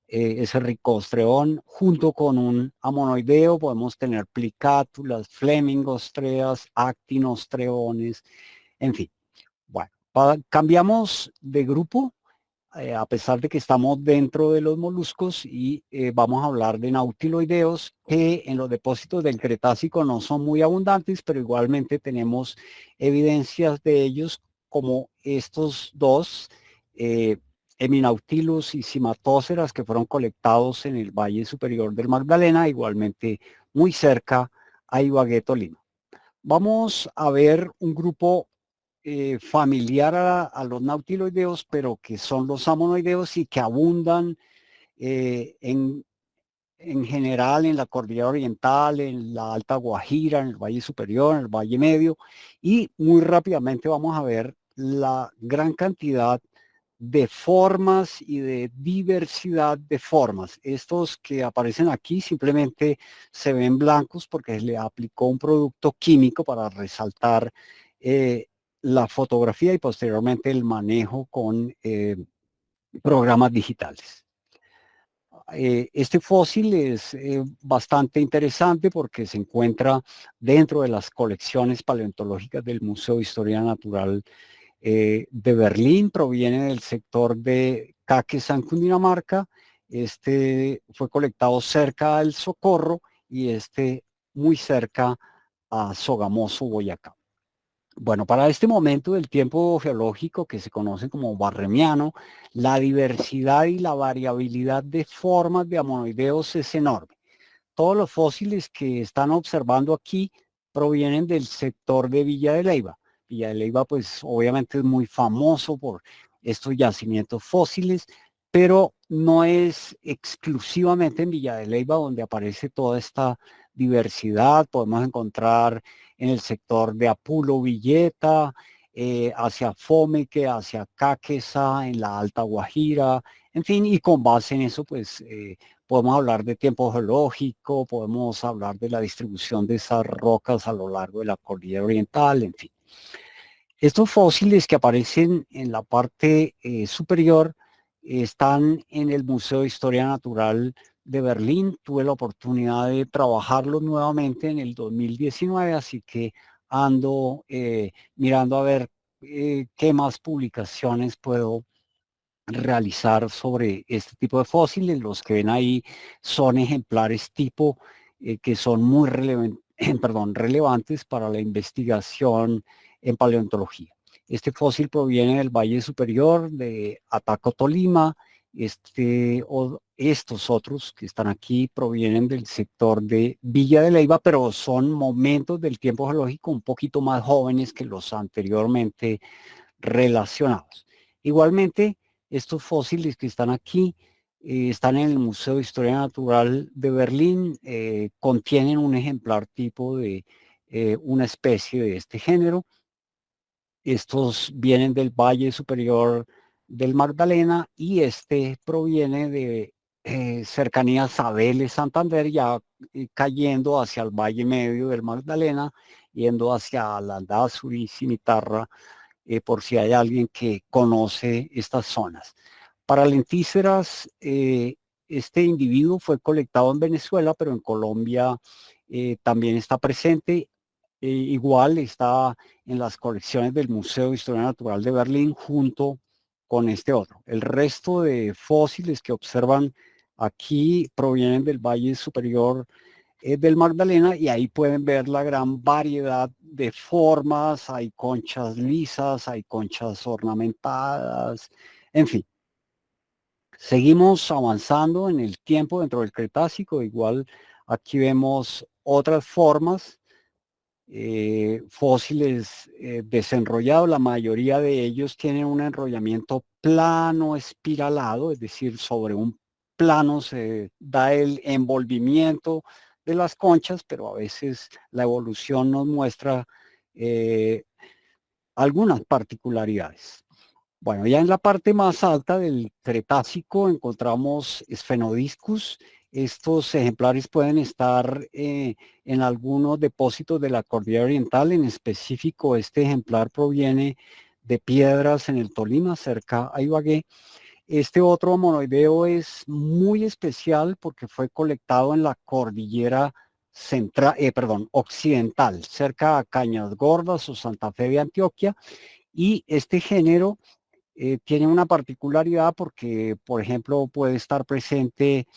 ese ricostreón junto con un amonoideo. Podemos tener plicátulas, flemingostreas, actinostreones, en fin. Bueno, cambiamos de grupo, a pesar de que estamos dentro de los moluscos, y vamos a hablar de nautiloideos, que en los depósitos del Cretácico no son muy abundantes, pero igualmente tenemos evidencias de ellos, como estos dos, Heminautilus y Cimatóceras, que fueron colectados en el Valle Superior del Magdalena, igualmente muy cerca a Ibagué, Tolima. Vamos a ver un grupo familiar a los nautiloideos, pero que son los amonoideos y que abundan en general en la cordillera oriental, en la Alta Guajira, en el Valle Superior, en el Valle Medio, y muy rápidamente vamos a ver la gran cantidad de formas y de diversidad de formas. Estos que aparecen aquí simplemente se ven blancos porque se le aplicó un producto químico para resaltar la fotografía y posteriormente el manejo con programas digitales. Este fósil es bastante interesante porque se encuentra dentro de las colecciones paleontológicas del Museo de Historia Natural de Berlín, proviene del sector de Caquetá, Cundinamarca. Este fue colectado cerca del Socorro y muy cerca a Sogamoso, Boyacá. Bueno, para este momento del tiempo geológico, que se conoce como barremiano, la diversidad y la variabilidad de formas de amonoideos es enorme. Todos los fósiles que están observando aquí provienen del sector de Villa de Leyva. Villa de Leyva, pues obviamente es muy famoso por estos yacimientos fósiles, pero no es exclusivamente en Villa de Leyva donde aparece toda esta diversidad. Podemos encontrar en el sector de Apulo, Villeta, hacia Fomeque, hacia Caquesa, en la Alta Guajira, en fin, y con base en eso, pues podemos hablar de tiempo geológico, podemos hablar de la distribución de esas rocas a lo largo de la cordillera oriental, en fin. Estos fósiles que aparecen en la parte superior están en el Museo de Historia Natural de Berlín. Tuve la oportunidad de trabajarlos nuevamente en el 2019, así que ando mirando a ver qué más publicaciones puedo realizar sobre este tipo de fósiles. Los que ven ahí son ejemplares tipo que son muy relevantes para la investigación en paleontología. Este fósil proviene del Valle Superior de Ataco, Tolima. Estos otros que están aquí provienen del sector de Villa de Leyva, pero son momentos del tiempo geológico un poquito más jóvenes que los anteriormente relacionados. Igualmente, estos fósiles que están aquí están en el Museo de Historia Natural de Berlín, contienen un ejemplar tipo de una especie de este género. Estos vienen del Valle Superior del Magdalena y este proviene de cercanías a Vélez, Santander, ya cayendo hacia el Valle Medio del Magdalena, yendo hacia Landazuri, Cimitarra, por si hay alguien que conoce estas zonas. Para lentíceras, este individuo fue colectado en Venezuela, pero en Colombia también está presente. Igual está en las colecciones del Museo de Historia Natural de Berlín junto con este otro. El resto de fósiles que observan aquí provienen del Valle Superior del Magdalena y ahí pueden ver la gran variedad de formas. Hay conchas lisas, hay conchas ornamentadas, en fin. Seguimos avanzando en el tiempo dentro del Cretácico. Igual aquí vemos otras formas, fósiles desenrollados. La mayoría de ellos tienen un enrollamiento plano espiralado, es decir, sobre un plano se da el envolvimiento de las conchas, pero a veces la evolución nos muestra algunas particularidades. Bueno, ya en la parte más alta del Cretácico encontramos Sphenodiscus. Estos ejemplares pueden estar en algunos depósitos de la cordillera oriental. En específico, este ejemplar proviene de piedras en el Tolima, cerca a Ibagué. Este otro monoideo es muy especial porque fue colectado en la cordillera occidental, cerca a Cañas Gordas o Santa Fe de Antioquia. Y este género tiene una particularidad porque, por ejemplo, puede estar presente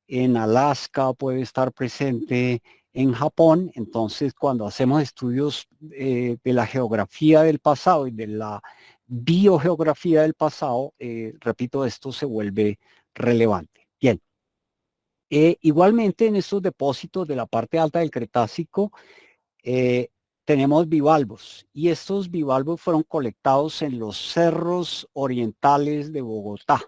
en Alaska, puede estar presente en Japón. Entonces, cuando hacemos estudios de la geografía del pasado y de la biogeografía del pasado, repito, esto se vuelve relevante. Bien. Igualmente, en estos depósitos de la parte alta del Cretácico, eh, tenemos bivalvos y estos bivalvos fueron colectados en los cerros orientales de Bogotá.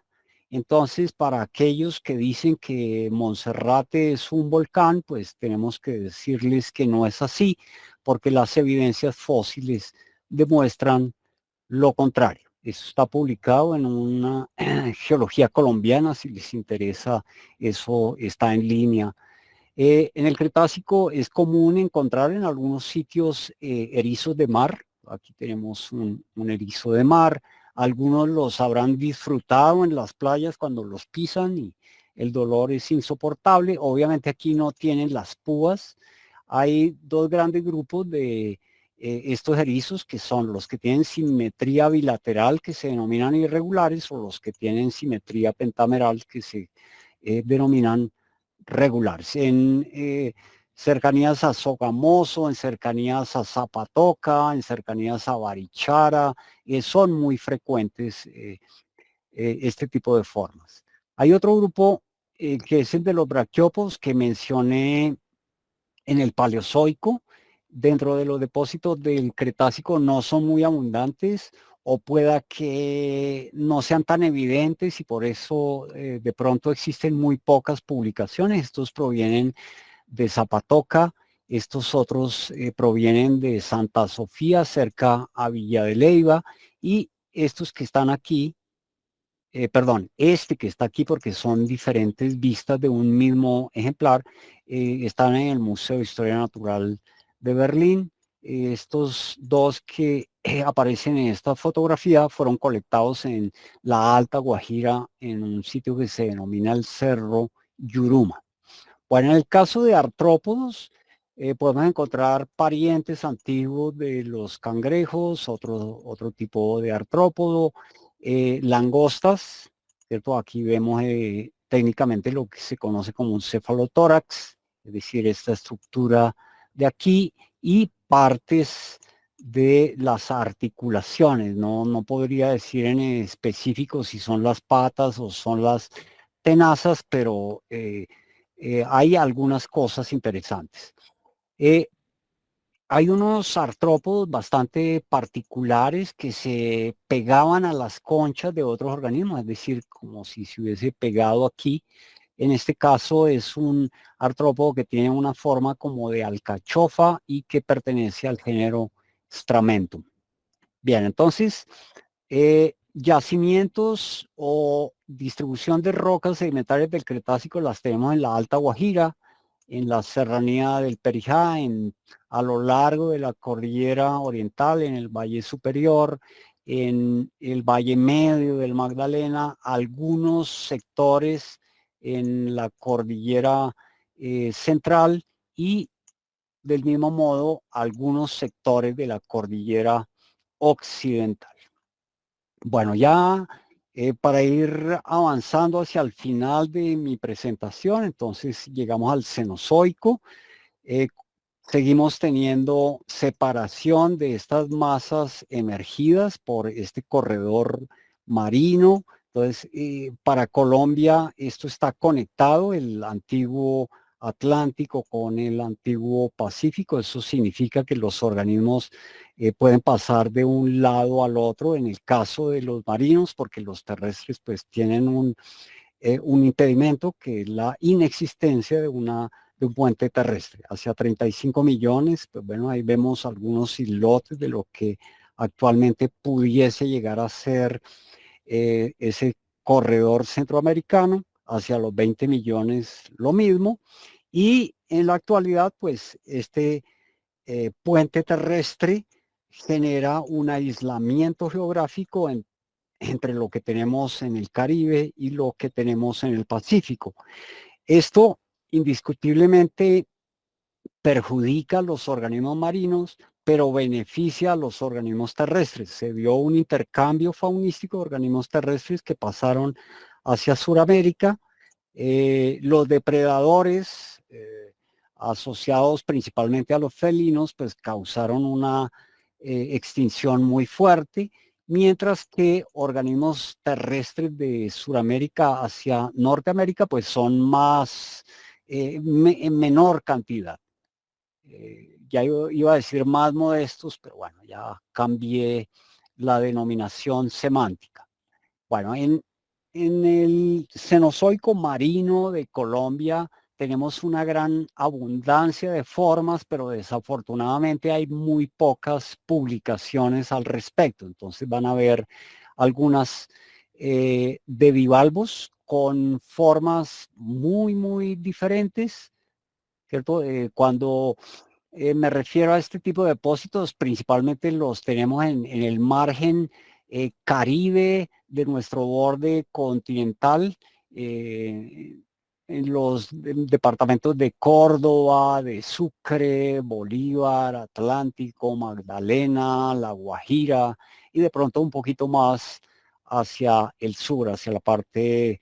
Entonces, para aquellos que dicen que Monserrate es un volcán, pues tenemos que decirles que no es así, porque las evidencias fósiles demuestran lo contrario. Eso está publicado en una geología colombiana, si les interesa, eso está en línea. En el Cretácico es común encontrar en algunos sitios erizos de mar. Aquí tenemos un erizo de mar. Algunos los habrán disfrutado en las playas cuando los pisan y el dolor es insoportable. Obviamente aquí no tienen las púas. Hay dos grandes grupos de estos erizos que son los que tienen simetría bilateral que se denominan irregulares o los que tienen simetría pentameral que se denominan regulares. En cercanías a Sogamoso, en cercanías a Zapatoca, en cercanías a Barichara, son muy frecuentes este tipo de formas. Hay otro grupo que es el de los braquiópodos que mencioné en el Paleozoico. Dentro de los depósitos del Cretácico no son muy abundantes. o pueda que no sean tan evidentes y por eso de pronto existen muy pocas publicaciones. Estos provienen de Zapatoca, estos otros provienen de Santa Sofía, cerca a Villa de Leyva, y estos que están aquí, perdón, este que está aquí porque son diferentes vistas de un mismo ejemplar, están en el Museo de Historia Natural de Berlín. Estos dos que aparecen en esta fotografía fueron colectados en la Alta Guajira, en un sitio que se denomina el Cerro Yuruma. Bueno, en el caso de artrópodos, podemos encontrar parientes antiguos de los cangrejos, otro tipo de artrópodo, langostas, ¿cierto? Aquí vemos técnicamente lo que se conoce como un cefalotórax, es decir, esta estructura de aquí, y partes de las articulaciones. No podría decir en específico si son las patas o son las tenazas, pero hay algunas cosas interesantes. Eh, Hay unos artrópodos bastante particulares que se pegaban a las conchas de otros organismos, es decir, como si se hubiese pegado aquí. En este caso es un artrópodo que tiene una forma como de alcachofa y que pertenece al género Stramentum. Bien, entonces, yacimientos o distribución de rocas sedimentarias del Cretácico las tenemos en la Alta Guajira, en la serranía del Perijá, a lo largo de la cordillera oriental, en el Valle Superior, en el Valle Medio del Magdalena, algunos sectores en la cordillera central y del mismo modo algunos sectores de la cordillera occidental. Bueno, ya para ir avanzando hacia el final de mi presentación, entonces llegamos al Cenozoico. Eh, Seguimos teniendo separación de estas masas emergidas por este corredor marino. Entonces, para Colombia esto está conectado, el antiguo Atlántico con el antiguo Pacífico. Eso significa que los organismos pueden pasar de un lado al otro en el caso de los marinos, porque los terrestres pues tienen un impedimento que es la inexistencia de un puente terrestre. Hacia 35 millones, pues bueno, ahí vemos algunos islotes de lo que actualmente pudiese llegar a ser ese corredor centroamericano, hacia los 20 millones lo mismo, y en la actualidad, pues este puente terrestre genera un aislamiento geográfico entre lo que tenemos en el Caribe y lo que tenemos en el Pacífico. Esto indiscutiblemente perjudica a los organismos marinos, pero beneficia a los organismos terrestres. Se dio un intercambio faunístico de organismos terrestres que pasaron hacia Sudamérica. Los depredadores asociados principalmente a los felinos, pues causaron una extinción muy fuerte, mientras que organismos terrestres de Sudamérica hacia Norteamérica, pues son más, en menor cantidad. Ya iba a decir más modestos, pero bueno, ya cambié la denominación semántica. Bueno, en el Cenozoico marino de Colombia tenemos una gran abundancia de formas, pero desafortunadamente hay muy pocas publicaciones al respecto. Entonces van a ver algunas de bivalvos con formas muy diferentes, ¿cierto? Cuando me refiero a este tipo de depósitos, principalmente los tenemos en el margen caribe de nuestro borde continental, en los departamentos de Córdoba, de Sucre, Bolívar, Atlántico, Magdalena, La Guajira, y de pronto un poquito más hacia el sur, hacia la parte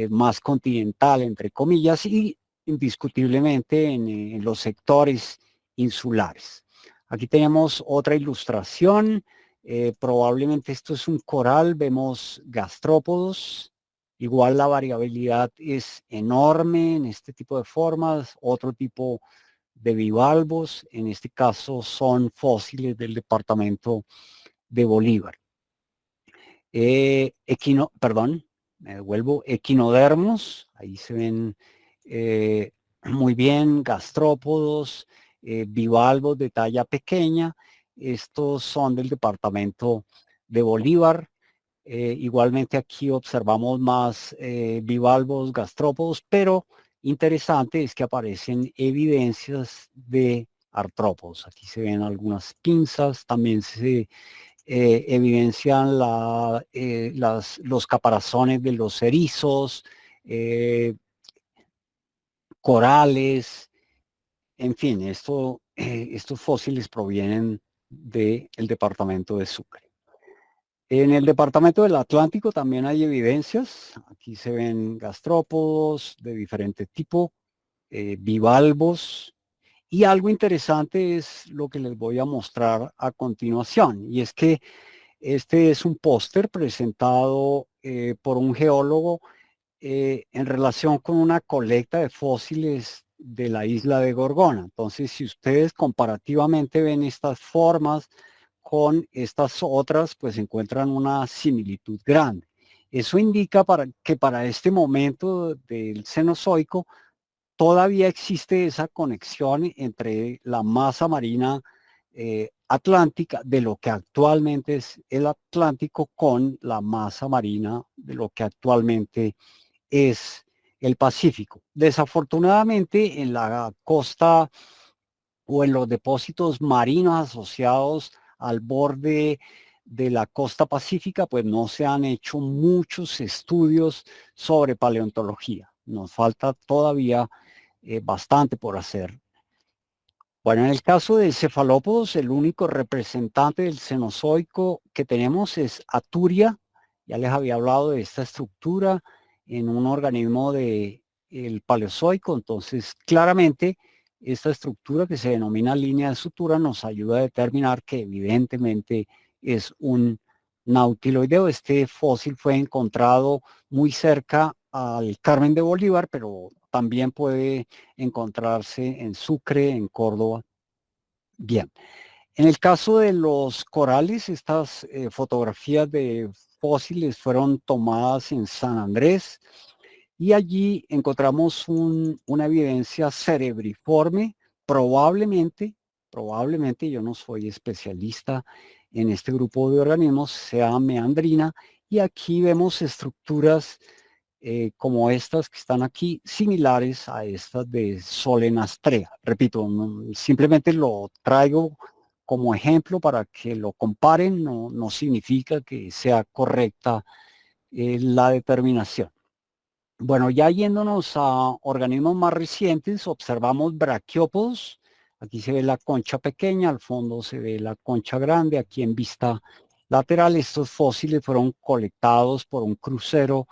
más continental, entre comillas, y indiscutiblemente en los sectores insulares. Aquí tenemos otra ilustración. Probablemente esto es un coral. Vemos gastrópodos. Igual la variabilidad es enorme en este tipo de formas. Otro tipo de bivalvos. En este caso son fósiles del departamento de Bolívar. Perdón, me devuelvo, equinodermos, ahí se ven muy bien, gastrópodos, bivalvos de talla pequeña, estos son del departamento de Bolívar. Igualmente aquí observamos más bivalvos, gastrópodos, pero interesante es que aparecen evidencias de artrópodos. Aquí se ven algunas pinzas, también se evidencian los caparazones de los erizos, corales, en fin, estos fósiles provienen del departamento de Sucre. En el departamento del Atlántico también hay evidencias. Aquí se ven gastrópodos de diferente tipo, bivalvos. Y algo interesante es lo que les voy a mostrar a continuación. Y es que este es un póster presentado por un geólogo en relación con una colecta de fósiles de la isla de Gorgona. Entonces, si ustedes comparativamente ven estas formas con estas otras, pues encuentran una similitud grande. Eso indica que para este momento del Cenozoico todavía existe esa conexión entre la masa marina atlántica de lo que actualmente es el Atlántico con la masa marina de lo que actualmente es el Pacífico. Desafortunadamente en la costa o en los depósitos marinos asociados al borde de la costa pacífica, pues no se han hecho muchos estudios sobre paleontología. Nos falta todavía bastante por hacer. Bueno, en el caso de cefalópodos, el único representante del Cenozoico que tenemos es Aturia. Ya les había hablado de esta estructura en un organismo del Paleozoico. Entonces, claramente, esta estructura que se denomina línea de sutura nos ayuda a determinar que evidentemente es un nautiloideo. Este fósil fue encontrado muy cerca al Carmen de Bolívar, pero también puede encontrarse en Sucre, en Córdoba. Bien, en el caso de los corales, estas fotografías de fósiles fueron tomadas en San Andrés y allí encontramos una evidencia cerebriforme, probablemente, yo no soy especialista en este grupo de organismos, sea meandrina, y aquí vemos estructuras como estas que están aquí, similares a estas de Solenastrea. Repito, simplemente lo traigo como ejemplo para que lo comparen, no significa que sea correcta la determinación. Bueno, ya yéndonos a organismos más recientes, observamos braquiópodos. Aquí se ve la concha pequeña, al fondo se ve la concha grande, aquí en vista lateral. Estos fósiles fueron colectados por un crucero,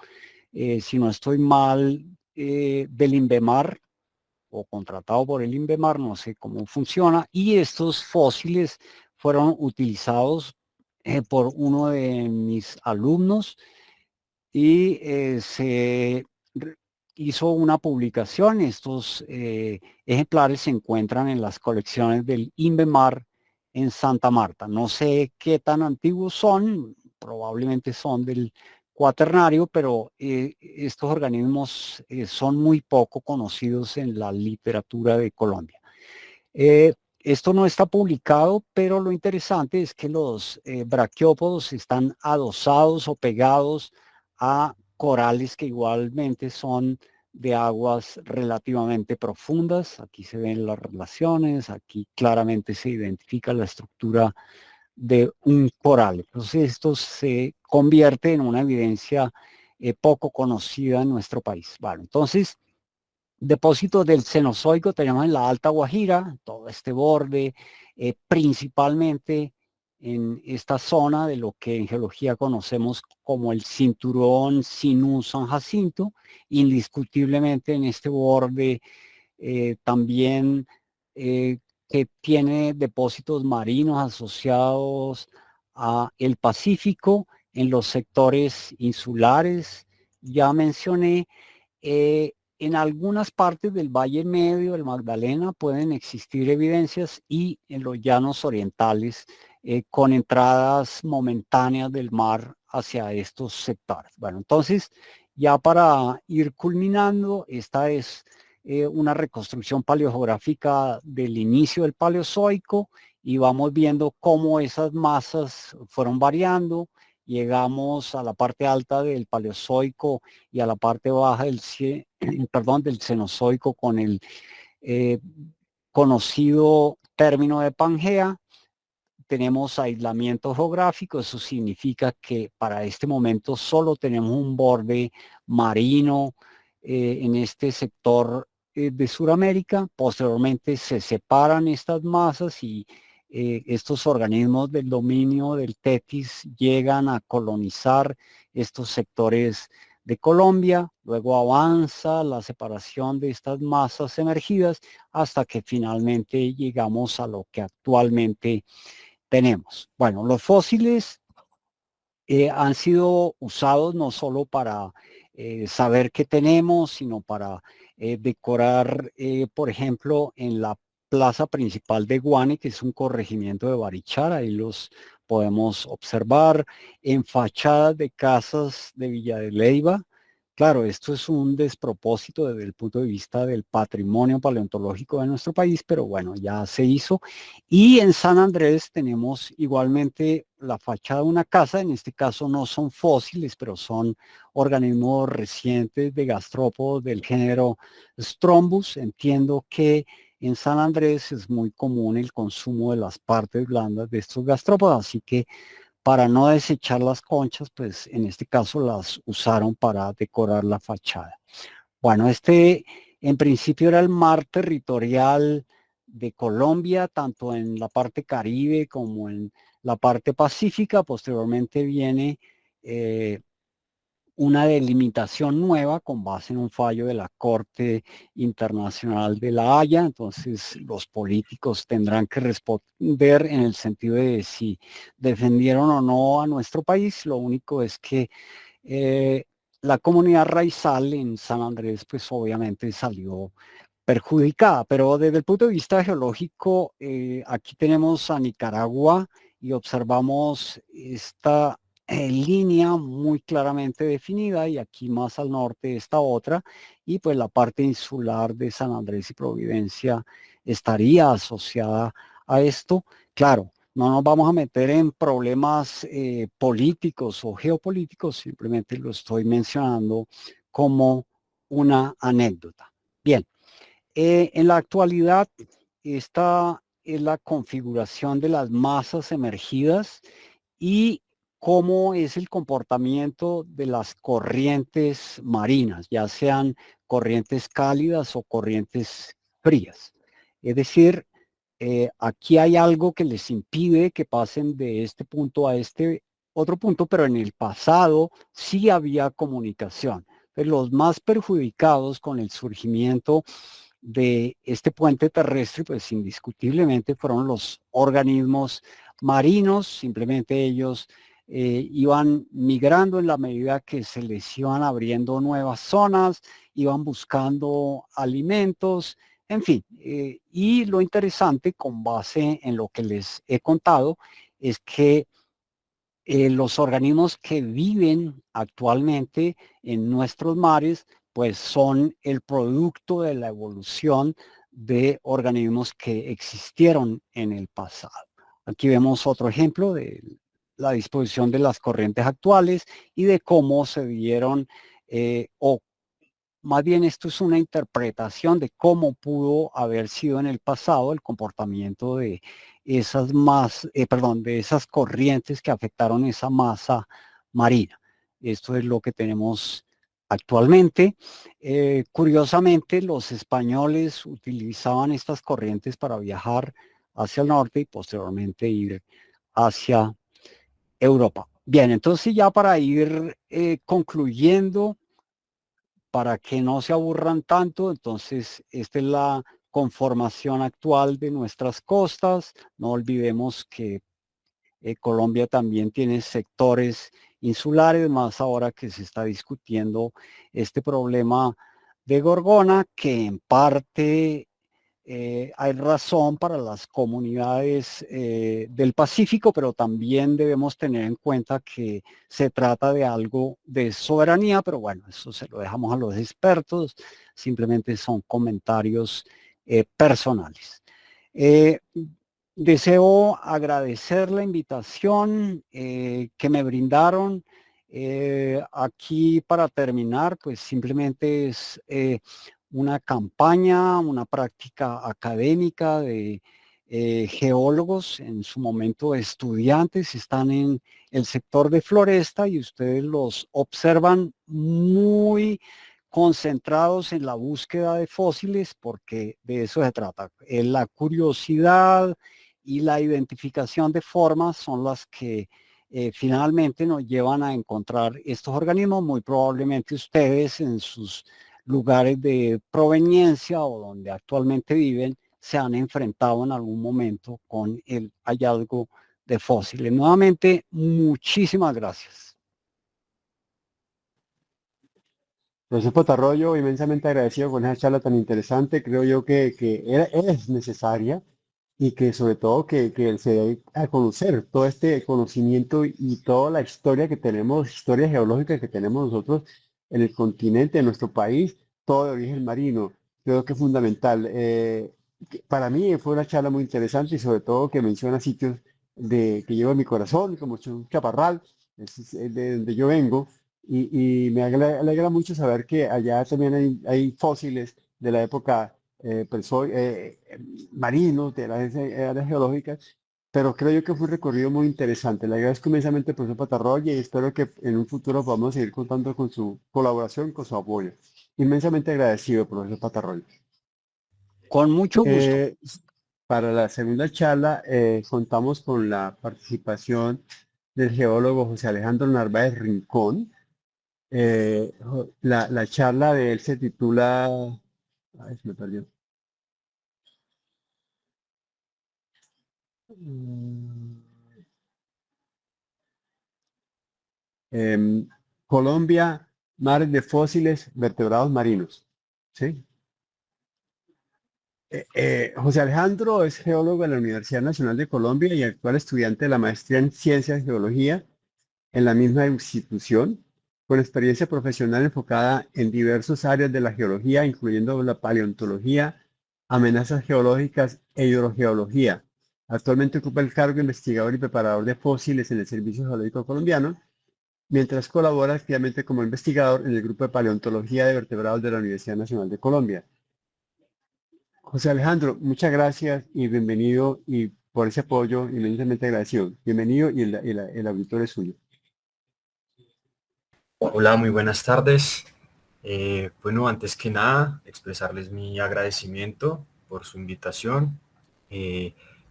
si no estoy mal, del INVEMAR o contratado por el INVEMAR, no sé cómo funciona. Y estos fósiles fueron utilizados por uno de mis alumnos y se hizo una publicación. Estos ejemplares se encuentran en las colecciones del INVEMAR en Santa Marta. No sé qué tan antiguos son, probablemente son del cuaternario, pero estos organismos son muy poco conocidos en la literatura de Colombia. Esto no está publicado, pero lo interesante es que los braquiópodos están adosados o pegados a corales que igualmente son de aguas relativamente profundas. Aquí se ven las relaciones, aquí claramente se identifica la estructura de un coral. Entonces esto se convierte en una evidencia poco conocida en nuestro país. Bueno, entonces depósitos del Cenozoico tenemos en la Alta Guajira, todo este borde, principalmente en esta zona de lo que en geología conocemos como el cinturón Sinú-San Jacinto, indiscutiblemente en este borde también que tiene depósitos marinos asociados a el Pacífico en los sectores insulares. Ya mencioné en algunas partes del Valle Medio del Magdalena pueden existir evidencias y en los llanos orientales con entradas momentáneas del mar hacia estos sectores. Bueno, entonces, ya para ir culminando, esta es una reconstrucción paleogeográfica del inicio del Paleozoico y vamos viendo cómo esas masas fueron variando. Llegamos a la parte alta del Paleozoico y a la parte baja del, del Cenozoico con el conocido término de Pangea. Tenemos aislamiento geográfico, eso significa que para este momento solo tenemos un borde marino en este sector de Sudamérica. Posteriormente se separan estas masas y estos organismos del dominio del Tetis llegan a colonizar estos sectores de Colombia, luego avanza la separación de estas masas emergidas hasta que finalmente llegamos a lo que actualmente tenemos. Bueno, los fósiles han sido usados no solo para saber qué tenemos, sino para decorar, por ejemplo, en la plaza principal de Guane, que es un corregimiento de Barichara, ahí los podemos observar, en fachadas de casas de Villa de Leyva. Claro, esto es un despropósito desde el punto de vista del patrimonio paleontológico de nuestro país, pero bueno, ya se hizo. Y en San Andrés tenemos igualmente la fachada de una casa, en este caso no son fósiles, pero son organismos recientes de gastrópodos del género Strombus. Entiendo que en San Andrés es muy común el consumo de las partes blandas de estos gastrópodos, así que para no desechar las conchas, pues en este caso las usaron para decorar la fachada. Bueno, este en principio era el mar territorial de Colombia, tanto en la parte Caribe como en la parte pacífica. Posteriormente viene una delimitación nueva con base en un fallo de la Corte Internacional de la Haya. Entonces los políticos tendrán que responder en el sentido de si defendieron o no a nuestro país. Lo único es que la comunidad raizal en San Andrés pues obviamente salió perjudicada, pero desde el punto de vista geológico, aquí tenemos a Nicaragua y observamos esta línea muy claramente definida y aquí más al norte esta otra y pues la parte insular de San Andrés y Providencia estaría asociada a esto. Claro, no nos vamos a meter en problemas políticos o geopolíticos, simplemente lo estoy mencionando como una anécdota. Bien. En la actualidad, esta es la configuración de las masas emergidas y cómo es el comportamiento de las corrientes marinas, ya sean corrientes cálidas o corrientes frías. Es decir, aquí hay algo que les impide que pasen de este punto a este otro punto, pero en el pasado sí había comunicación. Pero los más perjudicados con el surgimiento de este puente terrestre, pues indiscutiblemente fueron los organismos marinos. Simplemente ellos iban migrando en la medida que se les iban abriendo nuevas zonas, iban buscando alimentos, en fin. Y lo interesante, con base en lo que les he contado, es que los organismos que viven actualmente en nuestros mares, pues son el producto de la evolución de organismos que existieron en el pasado. Aquí vemos otro ejemplo de la disposición de las corrientes actuales y de cómo se dieron o más bien esto es una interpretación de cómo pudo haber sido en el pasado el comportamiento de esas de esas corrientes que afectaron esa masa marina. Esto es lo que tenemos actualmente. Curiosamente, los españoles utilizaban estas corrientes para viajar hacia el norte y posteriormente ir hacia Europa. Bien, entonces ya para ir concluyendo, para que no se aburran tanto, entonces esta es la conformación actual de nuestras costas. No olvidemos que Colombia también tiene sectores insulares, más ahora que se está discutiendo este problema de Gorgona, que en parte hay razón para las comunidades del Pacífico, pero también debemos tener en cuenta que se trata de algo de soberanía, pero bueno, eso se lo dejamos a los expertos, simplemente son comentarios personales. Deseo agradecer la invitación que me brindaron. Aquí para terminar, pues simplemente es una campaña, una práctica académica de geólogos, en su momento estudiantes, están en el sector de Floresta y ustedes los observan muy concentrados en la búsqueda de fósiles porque de eso se trata. La curiosidad y la identificación de formas son las que finalmente nos llevan a encontrar estos organismos. Muy probablemente ustedes en sus lugares de proveniencia o donde actualmente viven se han enfrentado en algún momento con el hallazgo de fósiles. Nuevamente, muchísimas gracias. Profesor Potarroyo, inmensamente agradecido con esa charla tan interesante. Creo yo que es necesaria y que sobre todo que se dé a conocer todo este conocimiento y toda la historia que tenemos, historia geológica que tenemos nosotros en el continente, en nuestro país, todo de origen marino. Creo que es fundamental. Para mí fue una charla muy interesante y sobre todo que menciona sitios que llevo en mi corazón, como Chaparral, es de donde yo vengo y me alegra mucho saber que allá también hay fósiles de la época marinos, de las áreas geológicas, pero creo yo que fue un recorrido muy interesante. Le agradezco inmensamente al profesor Patarroya y espero que en un futuro podamos seguir contando con su colaboración, con su apoyo. Inmensamente agradecido, profesor Patarroya. Con mucho gusto. Eh, para la segunda charla contamos con la participación del geólogo José Alejandro Narváez Rincón. La charla de él se titula, ay, se me perdió. Mm, Colombia, mares de fósiles, vertebrados marinos. ¿Sí? José Alejandro es geólogo de la Universidad Nacional de Colombia y actual estudiante de la maestría en Ciencias y Geología en la misma institución, con experiencia profesional enfocada en diversas áreas de la geología, incluyendo la paleontología, amenazas geológicas e hidrogeología. Actualmente ocupa el cargo de investigador y preparador de fósiles en el Servicio Geológico Colombiano, mientras colabora activamente como investigador en el Grupo de Paleontología de Vertebrados de la Universidad Nacional de Colombia. José Alejandro, muchas gracias y bienvenido y por ese apoyo inmensamente agradecido. Bienvenido y el auditorio es suyo. Hola, muy buenas tardes. Bueno, antes que nada, expresarles mi agradecimiento por su invitación,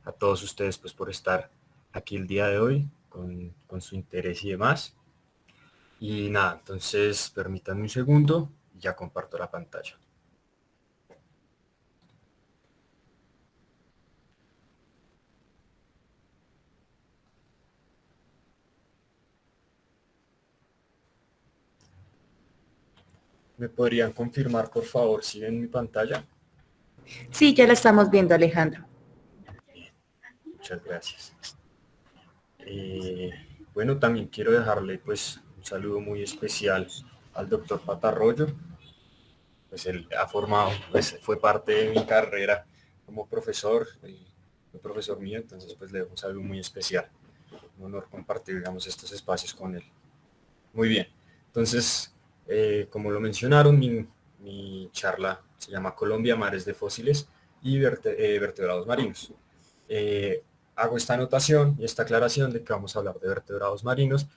a todos ustedes pues por estar aquí el día de hoy con su interés y demás. Y nada, entonces permítanme un segundo y ya comparto la pantalla. ¿Me podrían confirmar, por favor, si ven mi pantalla? Sí, ya la estamos viendo, Alejandro. Bien, muchas gracias. Bueno, también quiero dejarle pues un saludo muy especial al doctor Patarroyo. Pues él ha formado, pues fue parte de mi carrera como profesor, fue profesor mío, entonces pues le damos algo muy especial. Un honor compartir, digamos, estos espacios con él. Muy bien, entonces, como lo mencionaron, mi charla se llama Colombia, mares de fósiles y vertebrados marinos. Hago esta anotación y esta aclaración de que vamos a hablar de vertebrados marinos,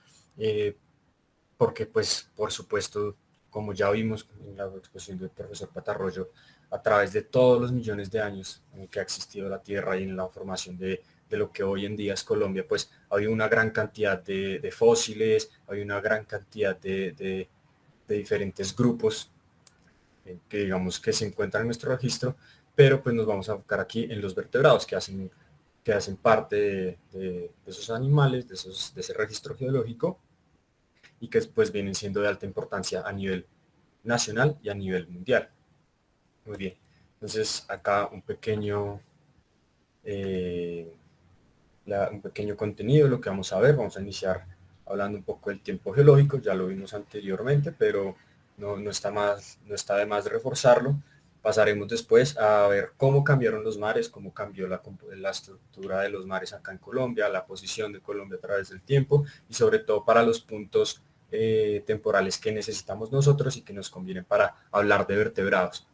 porque pues por supuesto, como ya vimos en la exposición del profesor Patarroyo, a través de todos los millones de años en que ha existido la Tierra y en la formación de lo que hoy en día es Colombia, pues ha habido una gran cantidad de fósiles, hay una gran cantidad de diferentes grupos que digamos que se encuentran en nuestro registro, pero pues nos vamos a enfocar aquí en los vertebrados que hacen parte de esos animales, de ese registro geológico, y que pues vienen siendo de alta importancia a nivel nacional y a nivel mundial. Muy bien. Entonces acá un pequeño contenido de lo que vamos a ver. Vamos a iniciar hablando un poco del tiempo geológico, ya lo vimos anteriormente, pero no está de más reforzarlo. Pasaremos después a ver cómo cambiaron los mares, cómo cambió la estructura de los mares acá en Colombia, la posición de Colombia a través del tiempo y sobre todo para los puntos temporales que necesitamos nosotros y que nos convienen para hablar de vertebrados.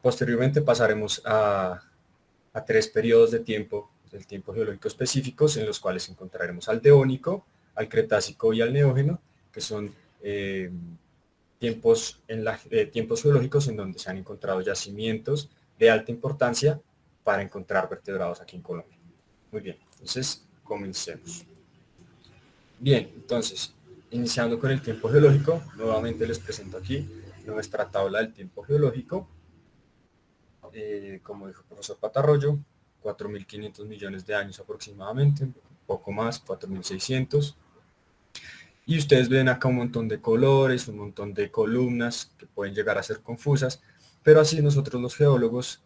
Posteriormente pasaremos a 3 periodos de tiempo, del tiempo geológico específicos, en los cuales encontraremos al Devónico, al Cretácico y al Neógeno, que son tiempos geológicos en donde se han encontrado yacimientos de alta importancia para encontrar vertebrados aquí en Colombia. Muy bien, entonces comencemos. Bien, entonces, iniciando con el tiempo geológico, nuevamente les presento aquí nuestra tabla del tiempo geológico. Como dijo el profesor Patarroyo, 4.500 millones de años aproximadamente, un poco más, 4.600. Y ustedes ven acá un montón de colores, un montón de columnas que pueden llegar a ser confusas, pero así nosotros los geólogos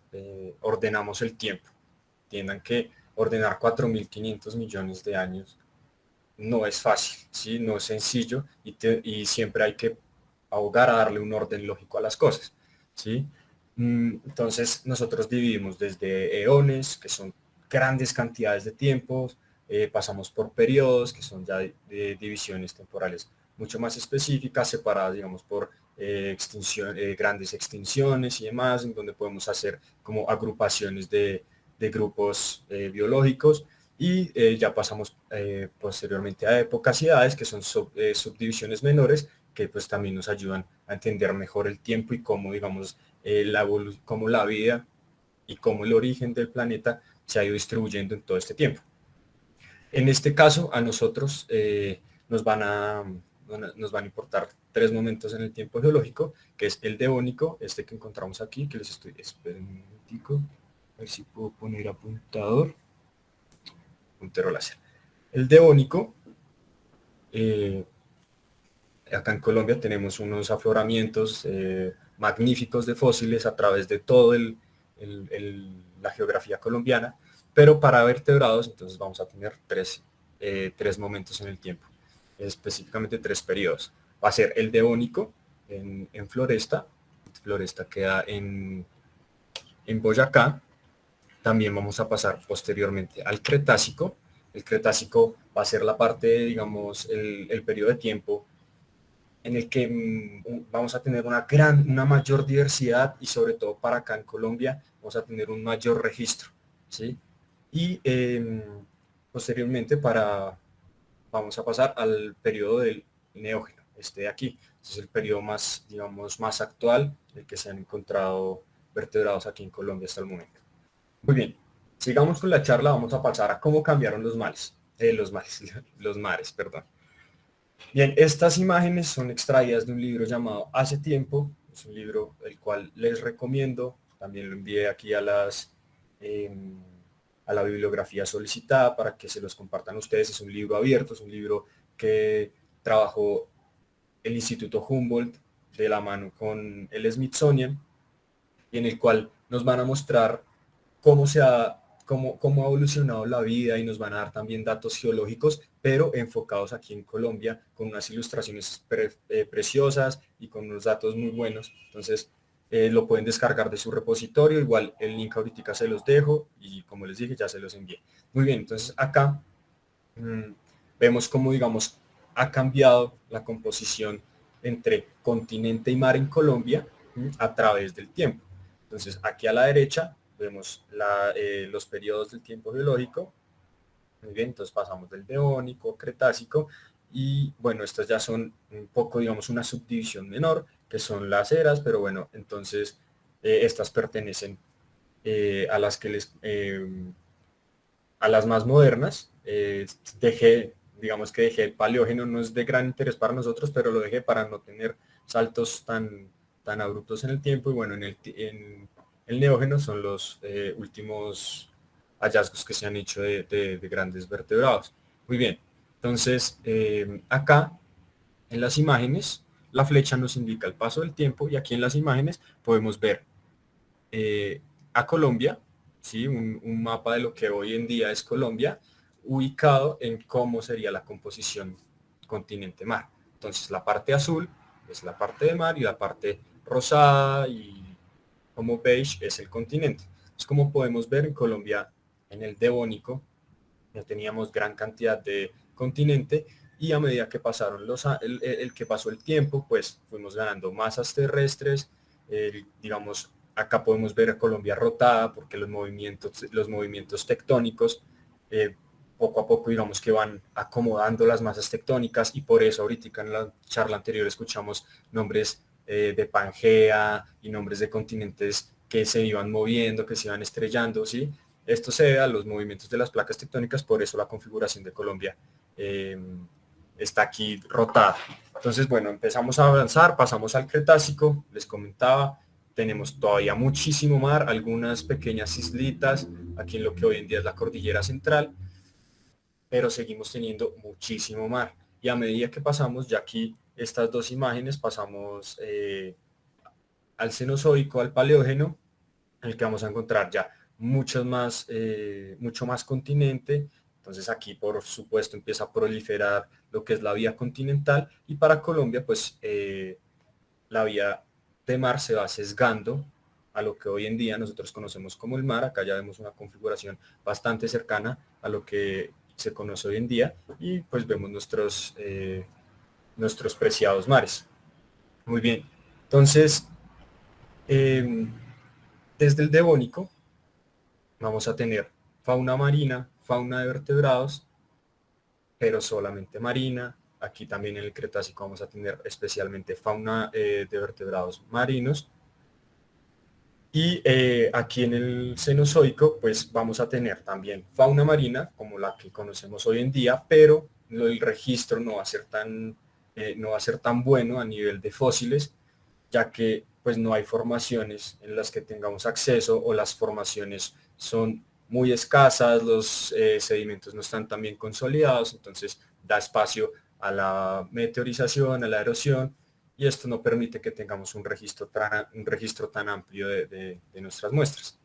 ordenamos el tiempo. Entiendan que ordenar 4.500 millones de años no es fácil, ¿sí? No es sencillo y siempre hay que ahogar a darle un orden lógico a las cosas, ¿sí? Entonces nosotros dividimos desde eones, que son grandes cantidades de tiempos, pasamos por periodos, que son ya de divisiones temporales mucho más específicas, separadas, digamos, por grandes extinciones y demás, en donde podemos hacer como agrupaciones de grupos biológicos, y ya pasamos posteriormente a épocas y edades, que son subdivisiones menores, que pues también nos ayudan a entender mejor el tiempo y cómo, digamos, cómo la vida y cómo el origen del planeta se ha ido distribuyendo en todo este tiempo. En este caso, a nosotros nos van a importar 3 momentos en el tiempo geológico, que es el Devónico, este que encontramos aquí, que les estoy, esperen un momentico, a ver si puedo poner apuntador, puntero láser. El Devónico, acá en Colombia tenemos unos afloramientos magníficos de fósiles a través de todo la geografía colombiana, pero para vertebrados entonces vamos a tener 3 momentos en el tiempo, específicamente 3 periodos. Va a ser el Devónico en Floresta queda en Boyacá. También vamos a pasar posteriormente al Cretácico. El Cretácico va a ser la parte, digamos, el periodo de tiempo en el que vamos a tener una mayor diversidad, y sobre todo para acá en Colombia vamos a tener un mayor registro, ¿sí? Y posteriormente vamos a pasar al periodo del Neógeno, este de aquí. Este es el periodo más, digamos, más actual, en el que se han encontrado vertebrados aquí en Colombia hasta el momento. Muy bien, sigamos con la charla. Vamos a pasar a cómo cambiaron los mares, perdón. Bien, estas imágenes son extraídas de un libro llamado Hace Tiempo. Es un libro el cual les recomiendo. También lo envié aquí a la bibliografía solicitada para que se los compartan ustedes. Es un libro abierto, es un libro que trabajó el Instituto Humboldt de la mano con el Smithsonian, y en el cual nos van a mostrar cómo ha evolucionado la vida, y nos van a dar también datos geológicos, pero enfocados aquí en Colombia, con unas ilustraciones preciosas y con unos datos muy buenos. Entonces lo pueden descargar de su repositorio. Igual el link ahorita se los dejo, y como les dije, ya se los envié. Muy bien, entonces acá vemos cómo, digamos, ha cambiado la composición entre continente y mar en Colombia a través del tiempo. Entonces aquí a la derecha vemos los periodos del tiempo geológico. Muy bien, entonces pasamos del Devónico, Cretácico, y bueno, estas ya son un poco, digamos, una subdivisión menor, que son las eras, pero bueno, entonces estas pertenecen a las más modernas. Digamos que dejé el Paleógeno, no es de gran interés para nosotros, pero lo dejé para no tener saltos tan abruptos en el tiempo. Y bueno, en el Neógeno son los últimos hallazgos que se han hecho de grandes vertebrados. Muy bien, entonces acá en las imágenes la flecha nos indica el paso del tiempo, y aquí en las imágenes podemos ver a Colombia, ¿sí? Un mapa de lo que hoy en día es Colombia, ubicado en cómo sería la composición continente-mar. Entonces la parte azul es la parte de mar y la parte rosada y como beige es el continente. Es como podemos ver en Colombia, en el Devónico, ya teníamos gran cantidad de continente y a medida que pasaron el que pasó el tiempo, pues fuimos ganando masas terrestres, digamos, acá podemos ver a Colombia rotada porque los movimientos tectónicos poco a poco digamos que van acomodando las masas tectónicas y por eso ahorita en la charla anterior escuchamos nombres de Pangea y nombres de continentes que se iban moviendo, que se iban estrellando, ¿sí? Esto se debe a los movimientos de las placas tectónicas, por eso la configuración de Colombia está aquí rotada. Entonces, bueno, empezamos a avanzar, pasamos al Cretácico, les comentaba, tenemos todavía muchísimo mar, algunas pequeñas islitas, aquí en lo que hoy en día es la cordillera central, pero seguimos teniendo muchísimo mar. Y a medida que pasamos, ya aquí estas dos imágenes, pasamos al Cenozoico, al Paleógeno, en el que vamos a encontrar ya mucho más continente. Entonces aquí, por supuesto, empieza a proliferar lo que es la vía continental y para Colombia, pues la vía de mar se va sesgando a lo que hoy en día nosotros conocemos como el mar. Acá ya vemos una configuración bastante cercana a lo que se conoce hoy en día y pues vemos nuestros preciados mares. Muy bien, entonces desde el Devónico vamos a tener fauna marina, fauna de vertebrados, pero solamente marina. Aquí también en el Cretácico vamos a tener especialmente fauna de vertebrados marinos. Y aquí en el Cenozoico, pues vamos a tener también fauna marina, como la que conocemos hoy en día, pero el registro no va a ser tan bueno a nivel de fósiles, ya que pues no hay formaciones en las que tengamos acceso o las formaciones son muy escasas, los sedimentos no están tan bien consolidados, entonces da espacio a la meteorización, a la erosión, y esto no permite que tengamos un registro tan amplio de nuestras muestras.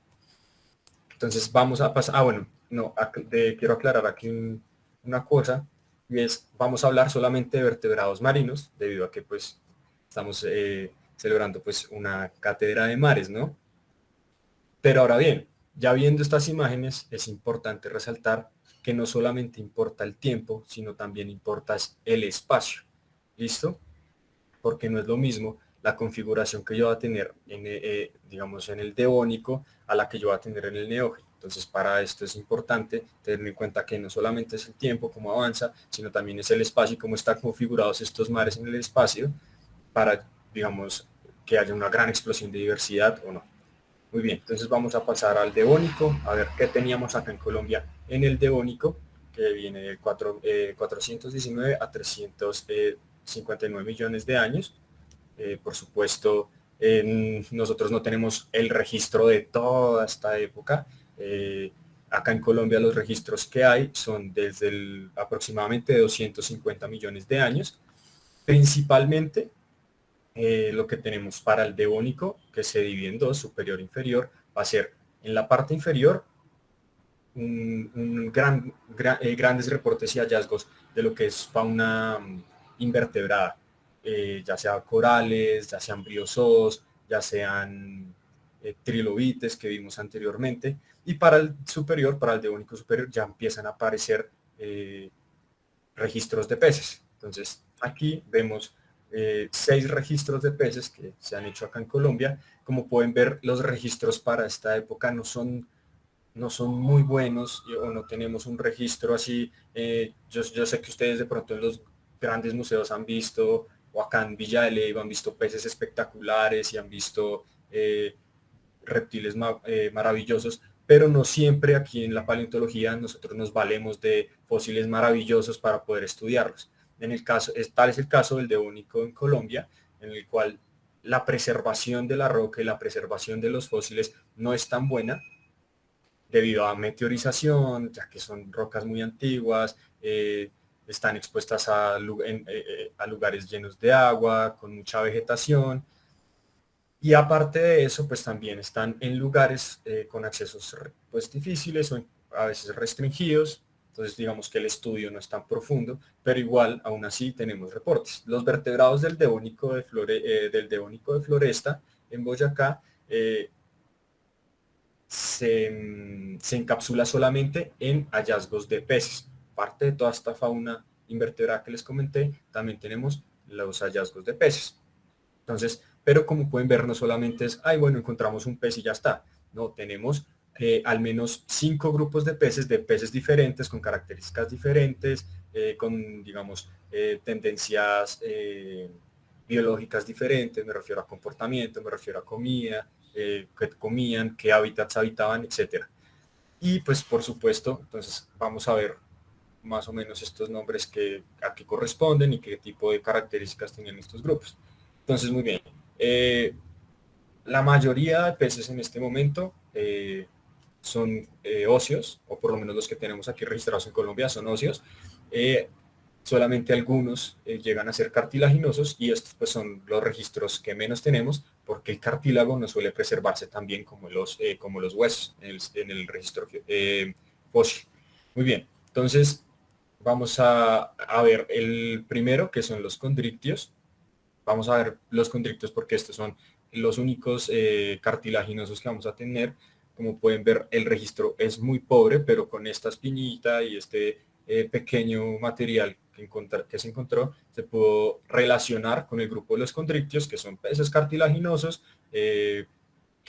Entonces vamos a pasar, bueno, no, quiero aclarar aquí una cosa, y es, vamos a hablar solamente de vertebrados marinos, debido a que pues estamos celebrando pues una cátedra de mares, ¿no? Pero ahora bien, ya viendo estas imágenes, es importante resaltar que no solamente importa el tiempo, sino también importa el espacio. ¿Listo? Porque no es lo mismo la configuración que yo voy a tener digamos, en el Devónico a la que yo voy a tener en el Neógeno. Entonces, para esto es importante tener en cuenta que no solamente es el tiempo, cómo avanza, sino también es el espacio y cómo están configurados estos mares en el espacio para, digamos, que haya una gran explosión de diversidad o no. Muy bien, entonces vamos a pasar al Devónico, a ver qué teníamos acá en Colombia en el Devónico, que viene de 419 a 359 millones de años. Por supuesto, nosotros no tenemos el registro de toda esta época. Acá en Colombia los registros que hay son desde aproximadamente 250 millones de años, principalmente lo que tenemos para el Devónico, que se divide en dos, superior e inferior, va a ser en la parte inferior grandes reportes y hallazgos de lo que es fauna invertebrada, ya sea corales, ya sean briozoos, ya sean trilobites que vimos anteriormente, y para el superior, para el Devónico superior, ya empiezan a aparecer registros de peces. Entonces aquí vemos 6 registros de peces que se han hecho acá en Colombia. Como pueden ver, los registros para esta época no son muy buenos o no tenemos un registro así. Yo sé que ustedes de pronto en los grandes museos han visto, o acá en Villa de Leyva han visto peces espectaculares y han visto reptiles maravillosos, pero no siempre aquí en la paleontología nosotros nos valemos de fósiles maravillosos para poder estudiarlos. Tal es el caso del Devónico en Colombia, en el cual la preservación de la roca y la preservación de los fósiles no es tan buena debido a meteorización, ya que son rocas muy antiguas, están expuestas a lugares llenos de agua, con mucha vegetación, Y aparte de eso, pues también están en lugares con accesos pues difíciles o a veces restringidos. Entonces digamos que el estudio no es tan profundo, pero igual aún así tenemos reportes. Los vertebrados del Devónico de Floresta en Boyacá se encapsula solamente en hallazgos de peces. Parte de toda esta fauna invertebrada que les comenté, también tenemos los hallazgos de peces. Entonces, pero como pueden ver, no solamente es, ay, bueno, encontramos un pez y ya está. No, tenemos al menos 5 grupos de peces diferentes, con características diferentes, con, digamos, tendencias biológicas diferentes, me refiero a comportamiento, me refiero a comida, qué comían, qué hábitats habitaban, etcétera. Y pues, por supuesto, entonces vamos a ver más o menos estos nombres a qué corresponden y qué tipo de características tenían estos grupos. Entonces, muy bien. La mayoría de peces en este momento son óseos, o por lo menos los que tenemos aquí registrados en Colombia son óseos. Solamente algunos llegan a ser cartilaginosos y estos pues son los registros que menos tenemos porque el cartílago no suele preservarse tan bien como los huesos en el registro fósil. Muy bien, entonces vamos a ver el primero que son los condrictios. Vamos a ver los condrictios porque estos son los únicos cartilaginosos que vamos a tener. Como pueden ver, el registro es muy pobre, pero con esta espinita y este pequeño material que se encontró, se pudo relacionar con el grupo de los condrictios, que son peces cartilaginosos, que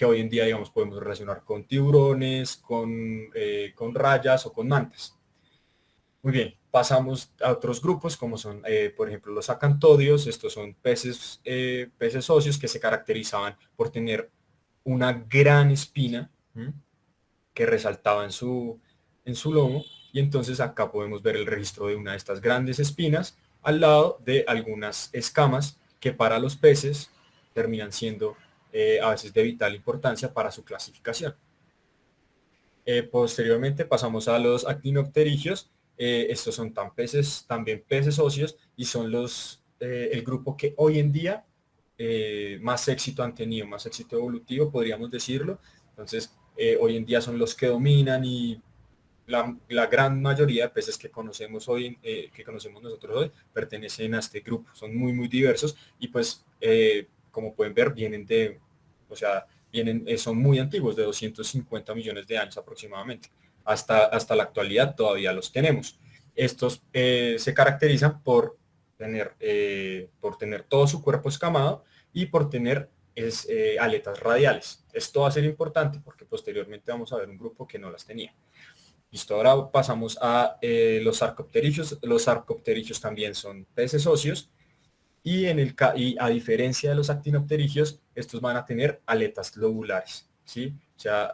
hoy en día, digamos, podemos relacionar con tiburones, con rayas o con mantas. Muy bien, pasamos a otros grupos como son, por ejemplo, los acantodios. Estos son peces óseos que se caracterizaban por tener una gran espina que resaltaba en su lomo. Y entonces acá podemos ver el registro de una de estas grandes espinas al lado de algunas escamas que para los peces terminan siendo a veces de vital importancia para su clasificación. Posteriormente pasamos a los actinopterigios. Estos son también peces óseos y son el grupo que hoy en día más éxito han tenido, más éxito evolutivo, podríamos decirlo. Entonces, hoy en día son los que dominan y la gran mayoría de peces que conocemos que conocemos nosotros hoy, pertenecen a este grupo. Son muy, muy diversos y pues, como pueden ver, son muy antiguos, de 250 millones de años aproximadamente. Hasta la actualidad todavía los tenemos. Estos se caracterizan por tener todo su cuerpo escamado y por tener aletas radiales. Esto va a ser importante porque posteriormente vamos a ver un grupo que no las tenía. Listo, ahora pasamos a los sarcopterigios. Los sarcopterigios también son peces óseos y a diferencia de los actinopterigios, estos van a tener aletas lobulares, ¿sí? O sea,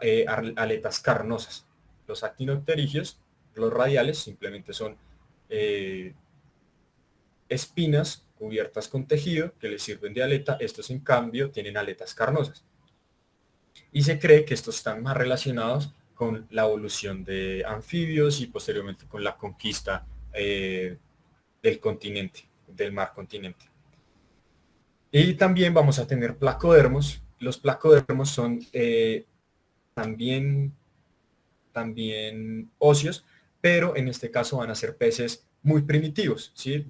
aletas carnosas. Los actinopterigios, los radiales, simplemente son espinas cubiertas con tejido que les sirven de aleta. Estos, en cambio, tienen aletas carnosas. Y se cree que estos están más relacionados con la evolución de anfibios y posteriormente con la conquista del continente, del mar continente. Y también vamos a tener placodermos. Los placodermos son también óseos, pero en este caso van a ser peces muy primitivos, ¿sí?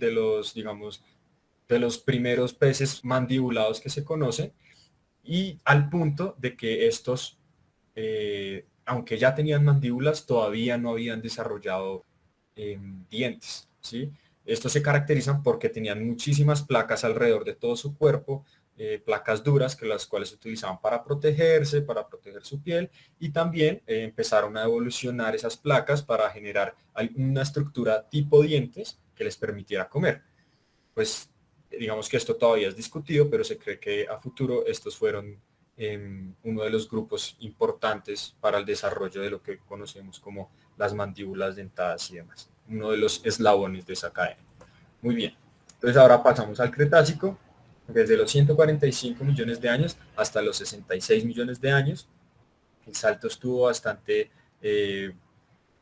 Digamos, de los primeros peces mandibulados que se conocen, y al punto de que estos, aunque ya tenían mandíbulas, todavía no habían desarrollado dientes, ¿sí? Estos se caracterizan porque tenían muchísimas placas alrededor de todo su cuerpo, placas duras las cuales se utilizaban para protegerse, para proteger su piel, y también empezaron a evolucionar esas placas para generar una estructura tipo dientes que les permitiera comer. Pues digamos que esto todavía es discutido, pero se cree que a futuro estos fueron uno de los grupos importantes para el desarrollo de lo que conocemos como las mandíbulas dentadas y demás. Uno de los eslabones de esa cadena. Muy bien. Entonces ahora pasamos al Cretácico, desde los 145 millones de años hasta los 66 millones de años. El salto estuvo bastante,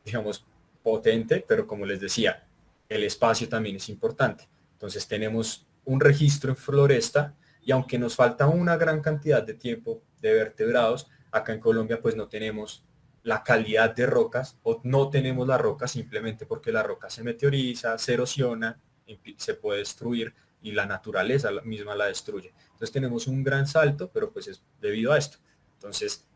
digamos, potente, pero como les decía, el espacio también es importante. Entonces tenemos un registro en Floresta Y aunque nos falta una gran cantidad de tiempo de vertebrados, acá en Colombia pues no tenemos la calidad de rocas, o no tenemos la roca simplemente porque la roca se meteoriza, se erosiona, se puede destruir y la naturaleza misma la destruye. Entonces tenemos un gran salto, pero pues es debido a esto. Entonces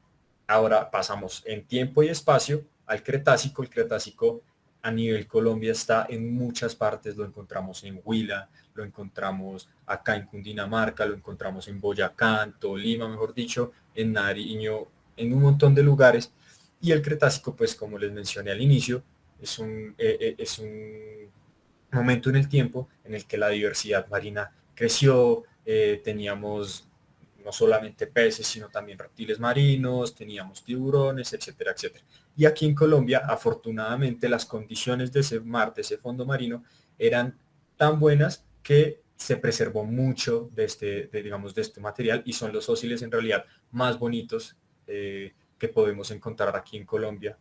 ahora pasamos en tiempo y espacio al Cretácico. El Cretácico a nivel Colombia está en muchas partes, lo encontramos en Huila, lo encontramos acá en Cundinamarca, lo encontramos en Boyacá, en Tolima, mejor dicho, en Nariño, en un montón de lugares. Y el Cretácico, pues como les mencioné al inicio, es un momento en el tiempo en el que la diversidad marina creció, teníamos no solamente peces, sino también reptiles marinos, teníamos tiburones, etcétera, etcétera. Y aquí en Colombia, afortunadamente, las condiciones de ese mar, de ese fondo marino, eran tan buenas que se preservó mucho digamos, de este material, y son los fósiles en realidad más bonitos que podemos encontrar aquí en Colombia.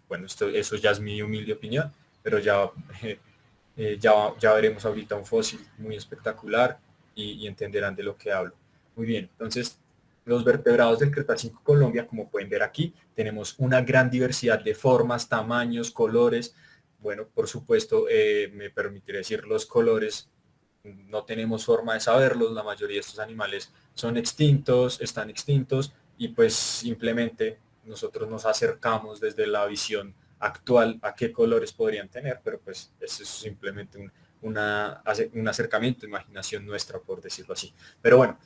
Bueno, eso ya es mi humilde opinión, pero ya veremos ahorita un fósil muy espectacular y entenderán de lo que hablo. Muy bien, entonces los vertebrados del Cretácico Colombia, como pueden ver aquí, tenemos una gran diversidad de formas, tamaños, colores. Bueno, por supuesto, me permitiré decir los colores, no tenemos forma de saberlos, la mayoría de estos animales son extintos, están extintos, y pues simplemente nosotros nos acercamos desde la visión actual a qué colores podrían tener, pero pues eso es simplemente un acercamiento, imaginación nuestra, por decirlo así. Pero bueno,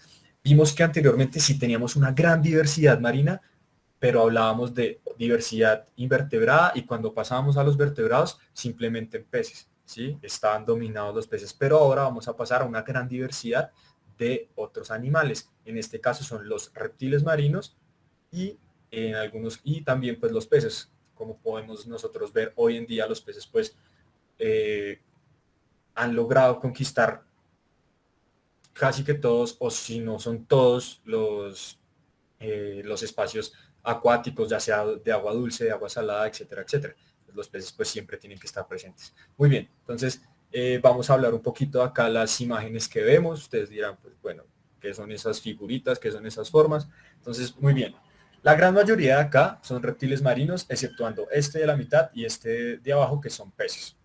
vimos que anteriormente sí teníamos una gran diversidad marina, pero hablábamos de diversidad invertebrada, y cuando pasábamos a los vertebrados, simplemente en peces, ¿sí? Estaban dominados los peces, pero ahora vamos a pasar a una gran diversidad de otros animales. En este caso son los reptiles marinos y y también pues los peces. Como podemos nosotros ver hoy en día, los peces pues han logrado conquistar casi que todos, o si no son todos, los espacios acuáticos, ya sea de agua dulce, de agua salada, etcétera, etcétera. Los peces pues siempre tienen que estar presentes. Muy bien, entonces vamos a hablar un poquito acá las imágenes que vemos. Ustedes dirán, pues bueno, ¿qué son esas figuritas? ¿Qué son esas formas? Entonces, muy bien. La gran mayoría de acá son reptiles marinos, exceptuando este de la mitad y este de abajo, que son peces.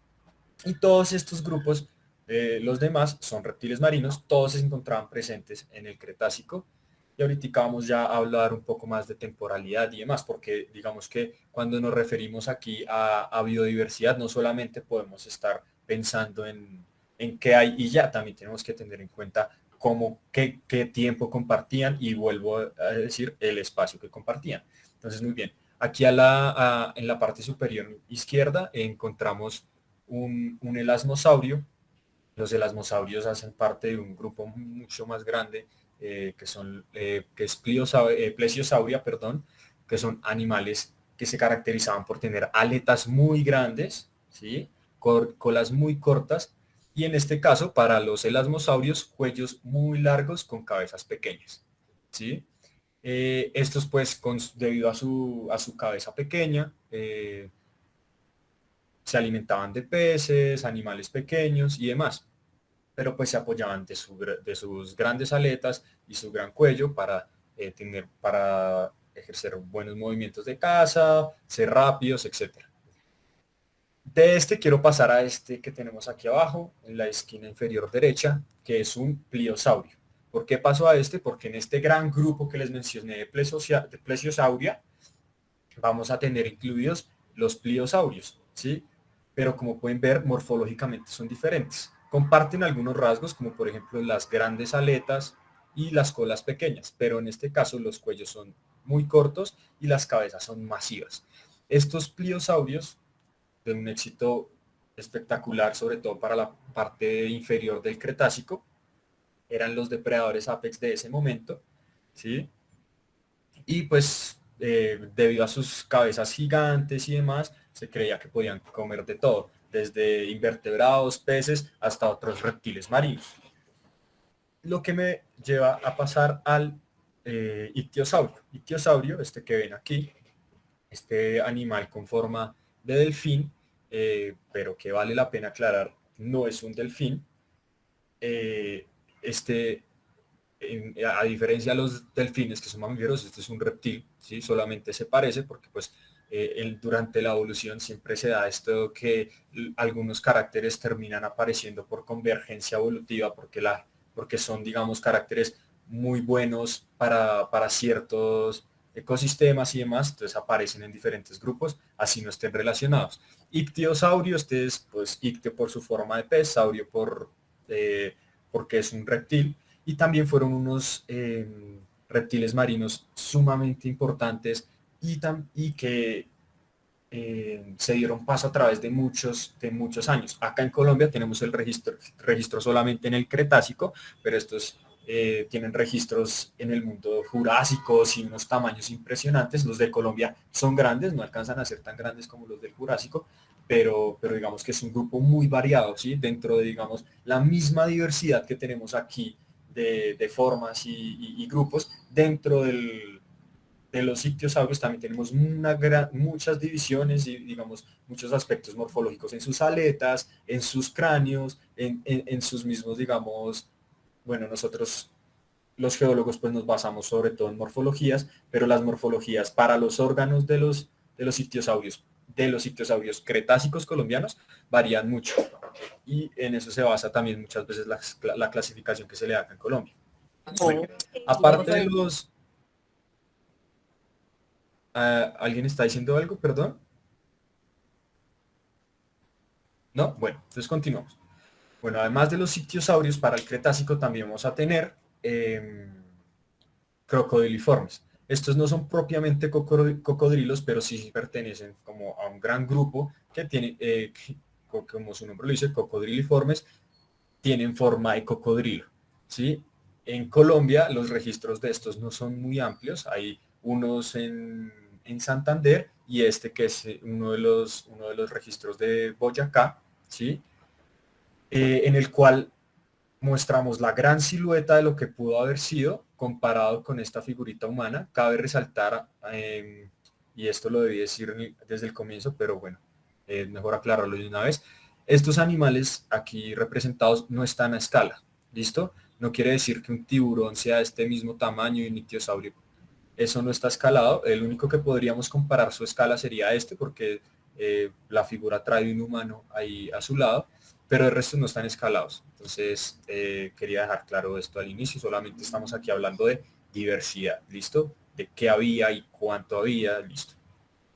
Y todos estos grupos, los demás, son reptiles marinos, todos se encontraban presentes en el Cretácico. Y ahorita vamos ya a hablar un poco más de temporalidad y demás, porque digamos que cuando nos referimos aquí a biodiversidad, no solamente podemos estar pensando en qué hay y ya, también tenemos que tener en cuenta qué tiempo compartían, y vuelvo a decir, el espacio que compartían. Entonces, muy bien. Aquí en la parte superior izquierda encontramos un elasmosaurio. Los elasmosaurios hacen parte de un grupo mucho más grande, que es plesiosauria, perdón, que son animales que se caracterizaban por tener aletas muy grandes, ¿sí? Colas muy cortas, y en este caso, para los elasmosaurios, cuellos muy largos con cabezas pequeñas, ¿sí? Estos pues debido a su cabeza pequeña, se alimentaban de peces, animales pequeños y demás, pero pues se apoyaban de sus grandes aletas y su gran cuello para ejercer buenos movimientos de caza, ser rápidos, etcétera. De este quiero pasar a este que tenemos aquí abajo, en la esquina inferior derecha, que es un pliosaurio. ¿Por qué pasó a este? Porque en este gran grupo que les mencioné de plesiosauria, vamos a tener incluidos los pliosaurios, ¿sí? Pero como pueden ver, morfológicamente son diferentes. Comparten algunos rasgos, como por ejemplo las grandes aletas y las colas pequeñas, pero en este caso los cuellos son muy cortos y las cabezas son masivas. Estos pliosaurios, de un éxito espectacular, sobre todo para la parte inferior del Cretácico, eran los depredadores apex de ese momento, ¿sí? Y pues debido a sus cabezas gigantes y demás, se creía que podían comer de todo, desde invertebrados, peces, hasta otros reptiles marinos. Lo que me lleva a pasar al ictiosaurio. Ictiosaurio, este que ven aquí, este animal con forma de delfín, pero que vale la pena aclarar, no es un delfín. Este a diferencia de los delfines, que son mamíferos, este es un reptil, ¿sí? Solamente se parece porque pues durante la evolución siempre se da esto que algunos caracteres terminan apareciendo por convergencia evolutiva, porque son, digamos, caracteres muy buenos para ciertos ecosistemas y demás, entonces aparecen en diferentes grupos, así no estén relacionados. Ictiosaurio, este es pues ictio por su forma de pez, saurio porque es un reptil, y también fueron unos reptiles marinos sumamente importantes y que se dieron paso a través de muchos años. Acá en Colombia tenemos el registro solamente en el Cretácico, pero estos tienen registros en el mundo jurásico y unos tamaños impresionantes. Los de Colombia son grandes, no alcanzan a ser tan grandes como los del Jurásico, pero digamos que es un grupo muy variado, ¿sí? Dentro de, digamos, la misma diversidad que tenemos aquí de formas y grupos, dentro de los ictiosaurios también tenemos muchas divisiones y, digamos, muchos aspectos morfológicos en sus aletas, en sus cráneos, en sus mismos, digamos, bueno, nosotros los geólogos pues nos basamos sobre todo en morfologías, pero las morfologías para los órganos de los ictiosaurios cretácicos colombianos varían mucho, y en eso se basa también muchas veces la clasificación que se le da acá en Colombia. Bueno, aparte de los... ¿alguien está diciendo algo? Perdón. ¿No? Bueno, entonces continuamos. Bueno, además de los ictiosaurios, para el Cretácico también vamos a tener crocodiliformes. Estos no son propiamente cocodrilos, pero sí pertenecen como a un gran grupo que tiene, como su nombre lo dice, cocodriliformes, tienen forma de cocodrilo, ¿sí? En Colombia los registros de estos no son muy amplios, hay unos en Santander y este que es uno de los registros de Boyacá, ¿sí? En el cual mostramos la gran silueta de lo que pudo haber sido comparado con esta figurita humana. Cabe resaltar, y esto lo debí decir desde el comienzo, pero bueno, mejor aclararlo de una vez. Estos animales aquí representados no están a escala, ¿listo? No quiere decir que un tiburón sea de este mismo tamaño y un ictiosaurio. Eso no está escalado. El único que podríamos comparar su escala sería este, porque la figura trae un humano ahí a su lado, pero el resto no están escalados. Entonces, quería dejar claro esto al inicio. Solamente estamos aquí hablando de diversidad, ¿listo? De qué había y cuánto había, listo.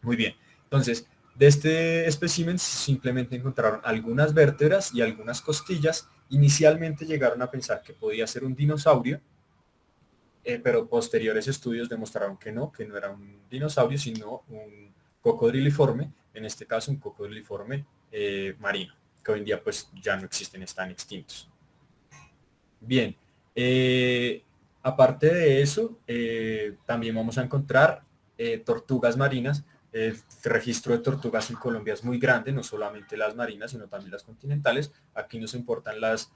Muy bien. Entonces, de este espécimen simplemente encontraron algunas vértebras y algunas costillas. Inicialmente llegaron a pensar que podía ser un dinosaurio, pero posteriores estudios demostraron que no era un dinosaurio, sino un cocodriliforme, en este caso un cocodriliforme marino, que hoy en día pues ya no existen, están extintos. Bien, aparte de eso, también vamos a encontrar tortugas marinas. El registro de tortugas en Colombia es muy grande, no solamente las marinas, sino también las continentales. Aquí nos importan las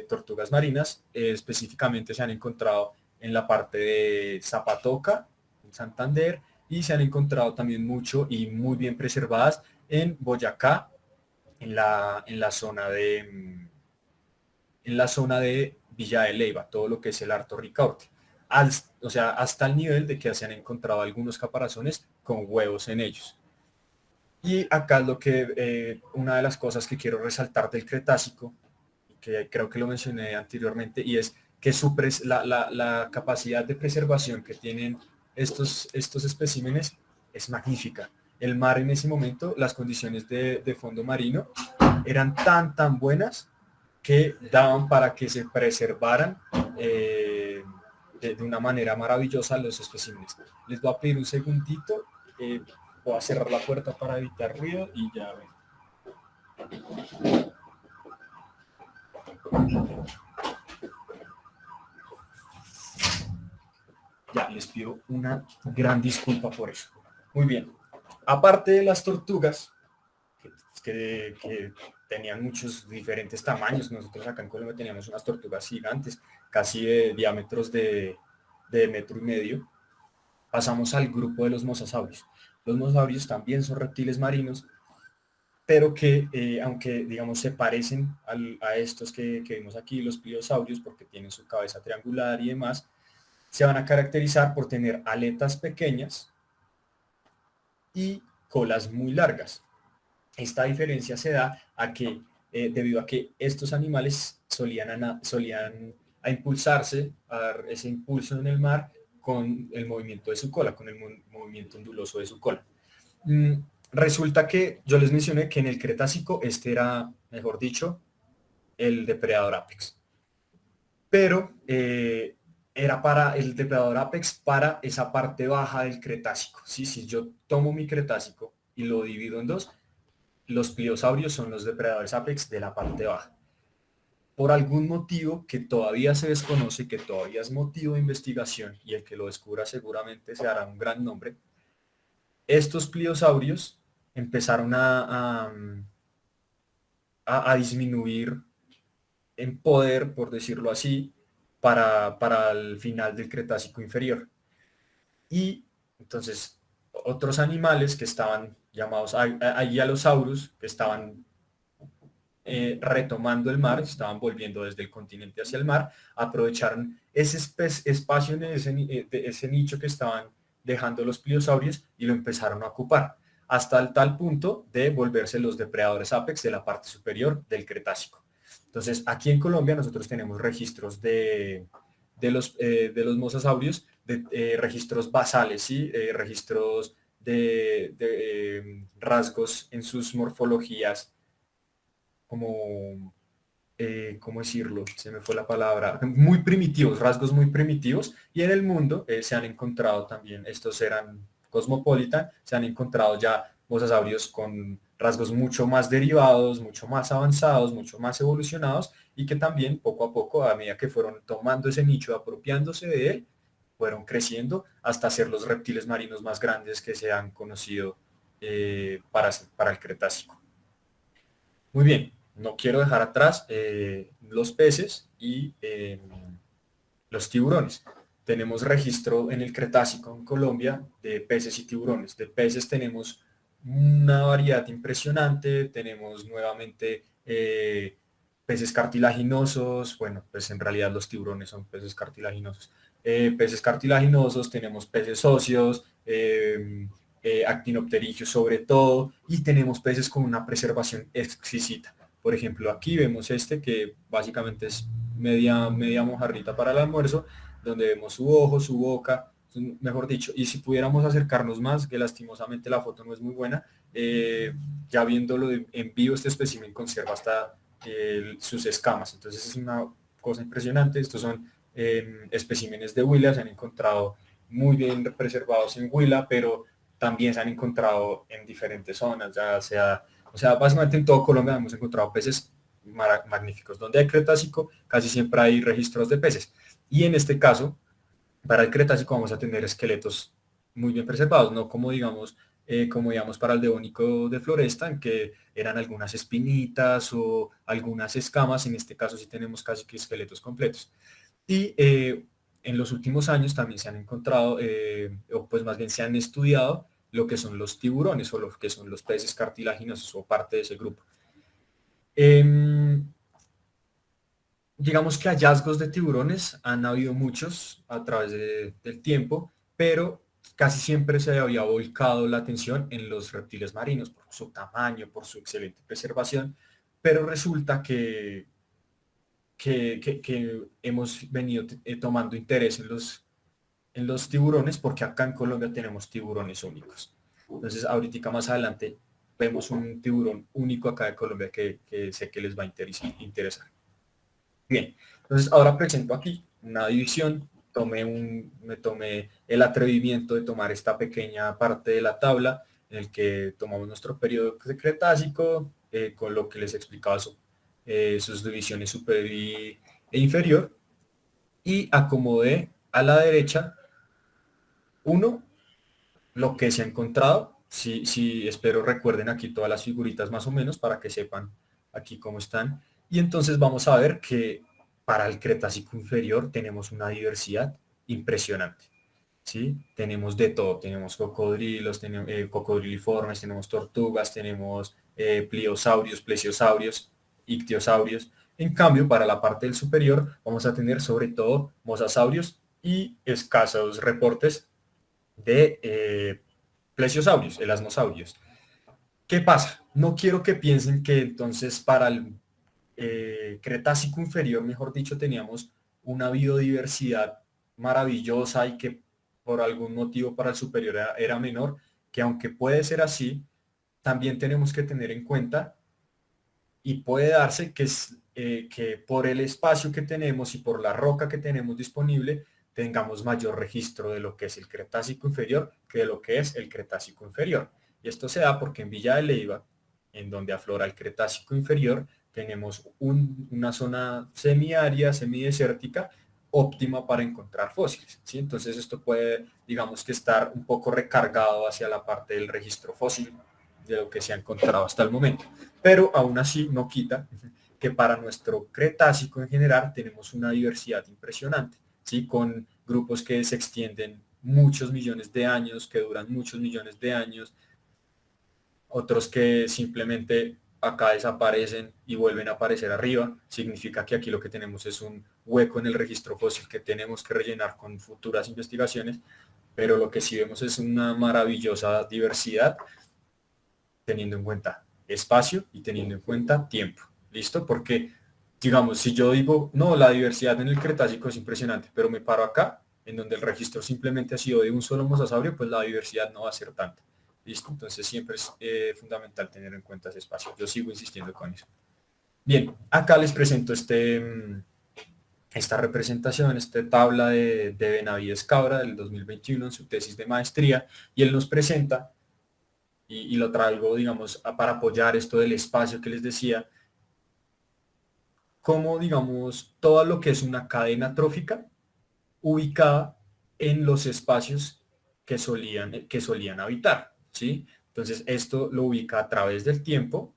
tortugas marinas, específicamente se han encontrado en la parte de Zapatoca, en Santander, y se han encontrado también mucho y muy bien preservadas en Boyacá, en la zona de Villa de Leyva, todo lo que es el Alto Ricaurte. O sea, hasta el nivel de que se han encontrado algunos caparazones con huevos en ellos. Y acá una de las cosas que quiero resaltar del Cretácico, que creo que lo mencioné anteriormente, y es que la capacidad de preservación que tienen estos especímenes es magnífica. El mar en ese momento, las condiciones de fondo marino eran tan buenas que daban para que se preservaran de una manera maravillosa los especímenes. Les voy a pedir un segundito, voy a cerrar la puerta para evitar ruido y ya ven. Ya, les pido una gran disculpa por eso. Muy bien. Aparte de las tortugas, que tenían muchos diferentes tamaños, nosotros acá en Colombia teníamos unas tortugas gigantes, casi de diámetros de 1,5 metros, pasamos al grupo de los mosasaurios. Los mosasaurios también son reptiles marinos, pero que aunque digamos se parecen a estos que vimos aquí, los pliosaurios, porque tienen su cabeza triangular y demás, se van a caracterizar por tener aletas pequeñas y colas muy largas. Esta diferencia se da a que, debido a que estos animales solían a impulsarse, a dar ese impulso en el mar con el movimiento de su cola, con el movimiento onduloso de su cola. Resulta que yo les mencioné que en el Cretácico este era, mejor dicho, el depredador apex. Pero era para el depredador apex para esa parte baja del Cretácico. ¿Sí? Si yo tomo mi Cretácico y lo divido en dos, los pliosaurios son los depredadores apex de la parte baja. Por algún motivo que todavía se desconoce, que todavía es motivo de investigación, y el que lo descubra seguramente se hará un gran nombre, estos pliosaurios empezaron a disminuir en poder, por decirlo así, para el final del Cretácico inferior. Y entonces otros animales que estaban llamados Aigialosaurus, que estaban retomando el mar, estaban volviendo desde el continente hacia el mar, aprovecharon ese espacio en ese nicho que estaban dejando los pliosaurios y lo empezaron a ocupar, hasta el tal punto de volverse los depredadores apex de la parte superior del Cretácico. Entonces, aquí en Colombia nosotros tenemos registros de los mosasaurios, registros basales, ¿sí? Registros de rasgos en sus morfologías, como, ¿cómo decirlo? Se me fue la palabra. Muy primitivos, rasgos muy primitivos. Y en el mundo se han encontrado también, estos eran Cosmopolitan, se han encontrado ya mosasaurios con rasgos mucho más derivados, mucho más avanzados, mucho más evolucionados, y que también poco a poco, a medida que fueron tomando ese nicho, apropiándose de él, fueron creciendo hasta ser los reptiles marinos más grandes que se han conocido para el Cretácico. Muy bien, no quiero dejar atrás los peces y los tiburones. Tenemos registro en el Cretácico en Colombia de peces y tiburones. De peces tenemos una variedad impresionante, tenemos nuevamente peces cartilaginosos, bueno, pues en realidad los tiburones son peces cartilaginosos. Peces cartilaginosos, tenemos peces óseos, actinopterigios sobre todo, y tenemos peces con una preservación exquisita. Por ejemplo, aquí vemos este que básicamente es media mojarrita para el almuerzo, donde vemos su ojo, su boca, mejor dicho, y si pudiéramos acercarnos más, que lastimosamente la foto no es muy buena, ya viéndolo en vivo, este espécimen conserva hasta sus escamas, entonces es una cosa impresionante. Estos son especímenes de Huila, se han encontrado muy bien preservados en Huila, pero también se han encontrado en diferentes zonas, ya sea, o sea, básicamente en todo Colombia hemos encontrado peces magníficos. Donde hay Cretácico, casi siempre hay registros de peces. Y en este caso, para el Cretácico vamos a tener esqueletos muy bien preservados, no como digamos, para el Devónico de Floresta, en que eran algunas espinitas o algunas escamas. En este caso sí tenemos casi que esqueletos completos. Y en los últimos años también se han encontrado, o pues más bien se han estudiado lo que son los tiburones o lo que son los peces cartilaginosos o parte de ese grupo. Digamos que hallazgos de tiburones han habido muchos a través del tiempo, pero casi siempre se había volcado la atención en los reptiles marinos por su tamaño, por su excelente preservación, pero resulta que hemos venido tomando interés en los tiburones, porque acá en Colombia tenemos tiburones únicos. Entonces ahorita más adelante vemos un tiburón único acá de Colombia que sé que les va a interesar. Bien, entonces ahora presento aquí una división. Me tomé el atrevimiento de tomar esta pequeña parte de la tabla en el que tomamos nuestro periodo Cretácico, con lo que les explicaba sus divisiones superior e inferior, y acomodé a la derecha lo que se ha encontrado. Sí, espero recuerden aquí todas las figuritas más o menos para que sepan aquí cómo están. Y entonces vamos a ver que para el Cretácico inferior tenemos una diversidad impresionante. ¿Sí? Tenemos de todo, tenemos cocodrilos, tenemos cocodriliformes, tenemos tortugas, tenemos pliosaurios, plesiosaurios, ictiosaurios. En cambio, para la parte del superior vamos a tener sobre todo mosasaurios y escasos reportes de plesiosaurios, elasmosaurios. ¿Qué pasa? No quiero que piensen que entonces para el Cretácico inferior, mejor dicho, teníamos una biodiversidad maravillosa y que por algún motivo para el superior era menor, que aunque puede ser así, también tenemos que tener en cuenta y puede darse que por el espacio que tenemos y por la roca que tenemos disponible, tengamos mayor registro de lo que es el Cretácico inferior que de lo que es el Cretácico inferior. Y esto se da porque en Villa de Leyva, en donde aflora el Cretácico inferior, tenemos una zona semiárida, semidesértica, óptima para encontrar fósiles, ¿sí? Entonces esto puede, digamos que estar un poco recargado hacia la parte del registro fósil de lo que se ha encontrado hasta el momento. Pero aún así no quita que para nuestro Cretácico en general tenemos una diversidad impresionante, ¿sí? Con grupos que se extienden muchos millones de años, que duran muchos millones de años, otros que simplemente acá desaparecen y vuelven a aparecer arriba. Significa que aquí lo que tenemos es un hueco en el registro fósil que tenemos que rellenar con futuras investigaciones, pero lo que sí vemos es una maravillosa diversidad teniendo en cuenta espacio y teniendo en cuenta tiempo. ¿Listo? Porque, digamos, si yo digo, no, la diversidad en el Cretácico es impresionante, pero me paro acá, en donde el registro simplemente ha sido de un solo mosasaurio, pues la diversidad no va a ser tanta. ¿Listo? Entonces siempre es fundamental tener en cuenta ese espacio. Yo sigo insistiendo con eso. Bien, acá les presento esta representación, esta tabla de Benavides Cabra del 2021 en su tesis de maestría, y él nos presenta, y lo traigo, digamos, para apoyar esto del espacio que les decía, como, digamos, todo lo que es una cadena trófica ubicada en los espacios que solían habitar, ¿sí? Entonces, esto lo ubica a través del tiempo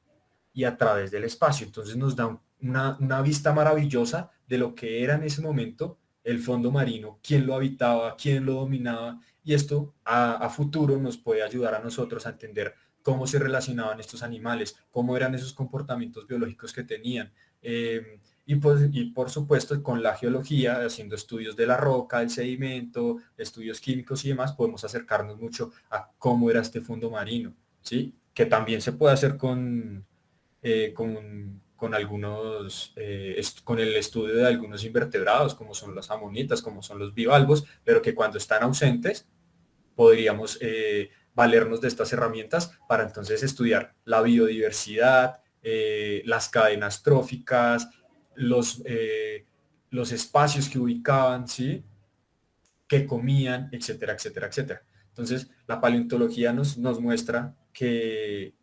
y a través del espacio. Entonces, nos da una vista maravillosa de lo que era en ese momento el fondo marino, quién lo habitaba, quién lo dominaba, y esto a futuro nos puede ayudar a nosotros a entender cómo se relacionaban estos animales, cómo eran esos comportamientos biológicos que tenían. Y por supuesto, con la geología, haciendo estudios de la roca, del sedimento, estudios químicos y demás, podemos acercarnos mucho a cómo era este fondo marino, ¿sí? Que también se puede hacer con algunos, con el estudio de algunos invertebrados, como son las amonitas, como son los bivalvos, pero que cuando están ausentes, podríamos valernos de estas herramientas para entonces estudiar la biodiversidad, las cadenas tróficas, los espacios que ubicaban, ¿sí? Que comían, etcétera, etcétera, etcétera. Entonces, la paleontología nos muestra que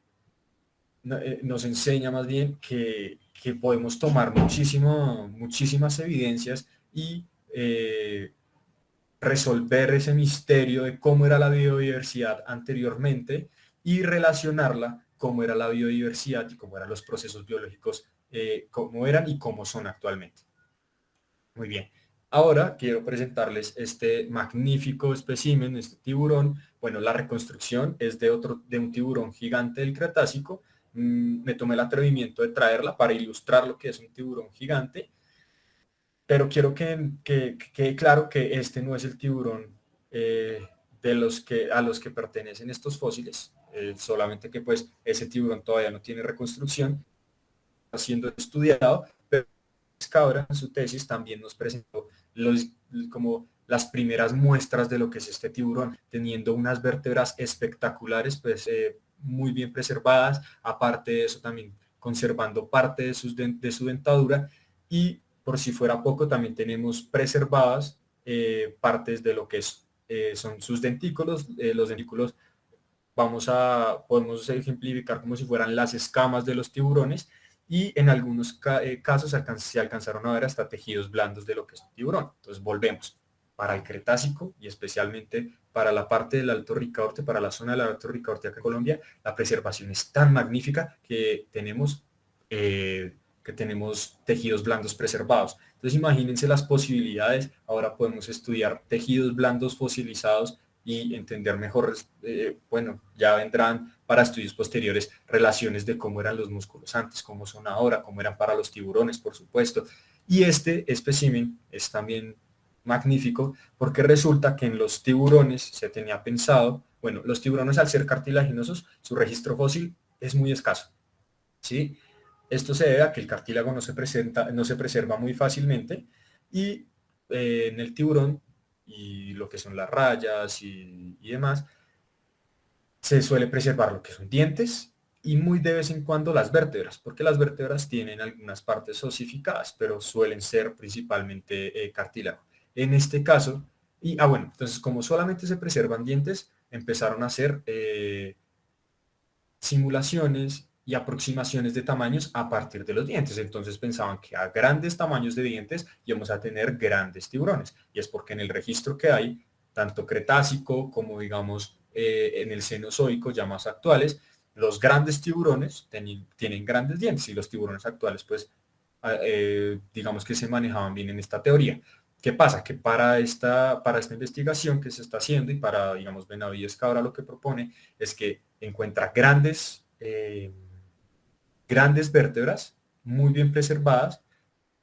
nos enseña más bien que podemos tomar muchísimas evidencias y resolver ese misterio de cómo era la biodiversidad anteriormente y relacionarla cómo era la biodiversidad y cómo eran los procesos biológicos, cómo eran y cómo son actualmente. Muy bien. Ahora quiero presentarles este magnífico espécimen, este tiburón. Bueno, la reconstrucción es de un tiburón gigante del Cretácico. Me tomé el atrevimiento de traerla para ilustrar lo que es un tiburón gigante, pero quiero que quede claro que este no es el tiburón a los que pertenecen estos fósiles, solamente que pues ese tiburón todavía no tiene reconstrucción, está siendo estudiado, pero Cabra en su tesis también nos presentó como las primeras muestras de lo que es este tiburón, teniendo unas vértebras espectaculares, pues muy bien preservadas, aparte de eso también conservando parte de su dentadura, y por si fuera poco también tenemos preservadas partes de lo que son sus dentículos. Los dentículos podemos ejemplificar como si fueran las escamas de los tiburones, y en algunos casos se alcanzaron a ver hasta tejidos blandos de lo que es un tiburón. Entonces volvemos para el Cretácico y especialmente para la parte del Alto Ricaurte, para la zona del Alto Ricaurte acá en Colombia, la preservación es tan magnífica que tenemos tejidos blandos preservados. Entonces imagínense las posibilidades. Ahora podemos estudiar tejidos blandos fosilizados y entender mejor, bueno, ya vendrán para estudios posteriores relaciones de cómo eran los músculos antes, cómo son ahora, cómo eran para los tiburones, por supuesto. Y este espécimen es también magnífico porque resulta que en los tiburones se tenía pensado, bueno, los tiburones al ser cartilaginosos, su registro fósil es muy escaso, ¿sí? Esto se debe a que el cartílago no se preserva muy fácilmente y en el tiburón y lo que son las rayas y demás, se suele preservar lo que son dientes y muy de vez en cuando las vértebras, porque las vértebras tienen algunas partes osificadas, pero suelen ser principalmente cartílago. En este caso, bueno, entonces como solamente se preservan dientes, empezaron a hacer simulaciones y aproximaciones de tamaños a partir de los dientes. Entonces pensaban que a grandes tamaños de dientes íbamos a tener grandes tiburones. Y es porque en el registro que hay, tanto Cretácico como digamos en el Cenozoico, ya más actuales, los grandes tiburones tienen grandes dientes y los tiburones actuales pues digamos que se manejaban bien en esta teoría. ¿Qué pasa? Que para esta investigación que se está haciendo y para, digamos, Benavides Cabra lo que propone es que encuentra grandes vértebras muy bien preservadas.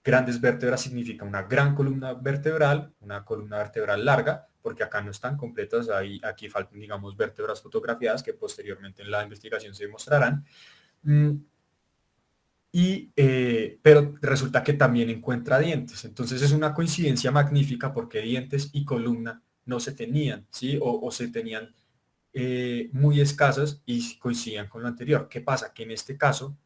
Grandes vértebras significa una gran columna vertebral, una columna vertebral larga, porque acá no están completas, aquí faltan, digamos, vértebras fotografiadas que posteriormente en la investigación se demostrarán. Pero resulta que también encuentra dientes. Entonces es una coincidencia magnífica porque dientes y columna no se tenían, ¿sí? O se tenían muy escasas y coincidían con lo anterior. ¿Qué pasa? Que en este caso,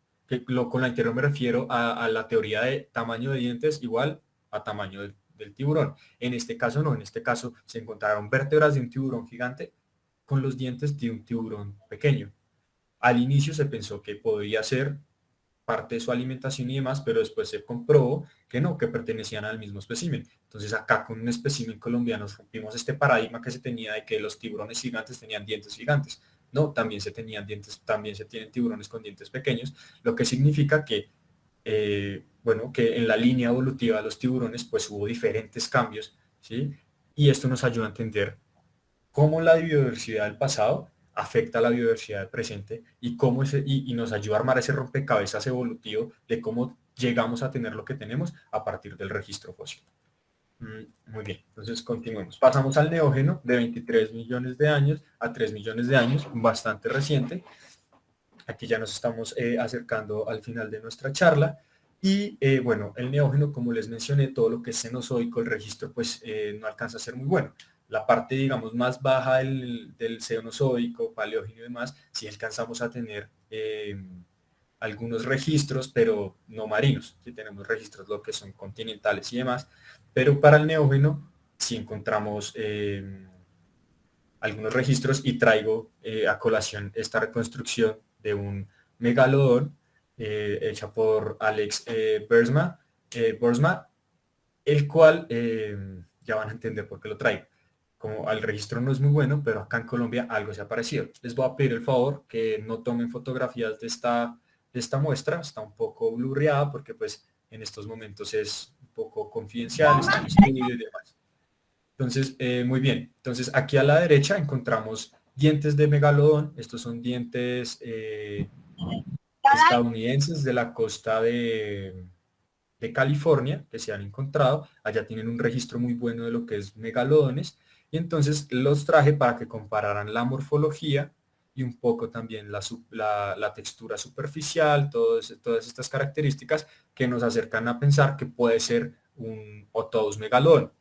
con lo anterior me refiero a la teoría de tamaño de dientes igual a tamaño del tiburón. En este caso no, en este caso se encontraron vértebras de un tiburón gigante con los dientes de un tiburón pequeño. Al inicio se pensó que podría ser parte de su alimentación y demás, pero después se comprobó que no, que pertenecían al mismo espécimen. Entonces acá con un espécimen colombiano rompimos este paradigma que se tenía de que los tiburones gigantes tenían dientes gigantes. No, también se tenían dientes, también se tienen tiburones con dientes pequeños, lo que significa que, bueno, que en la línea evolutiva de los tiburones pues hubo diferentes cambios, ¿sí? Y esto nos ayuda a entender cómo la biodiversidad del pasado afecta a la biodiversidad del presente y cómo y nos ayuda a armar ese rompecabezas evolutivo de cómo llegamos a tener lo que tenemos a partir del registro fósil. Muy bien, entonces continuemos. Pasamos al neógeno de 23 millones de años a 3 millones de años, bastante reciente. Aquí ya nos estamos acercando al final de nuestra charla. Y bueno, el neógeno, como les mencioné, todo lo que es cenozoico, el registro, pues no alcanza a ser muy bueno. La parte, digamos, más baja del cenozoico, paleógeno y demás, sí alcanzamos a tener algunos registros, pero no marinos. Sí tenemos registros lo que son continentales y demás. Pero para el neógeno sí encontramos algunos registros y traigo a colación esta reconstrucción de un megalodón hecha por Alex Boersma, el cual ya van a entender por qué lo traigo. Como el registro no es muy bueno, pero acá en Colombia algo se ha parecido. Les voy a pedir el favor que no tomen fotografías de esta muestra, está un poco blurreada porque pues en estos momentos es un poco confidencial, está en estudio y demás. Entonces, muy bien. Entonces, aquí a la derecha encontramos dientes de megalodón. Estos son dientes estadounidenses de la costa de California que se han encontrado. Allá tienen un registro muy bueno de lo que es megalodones. Y entonces los traje para que compararan la morfología y un poco también la textura superficial, todas estas características que nos acercan a pensar que puede ser un Otodus megalodon.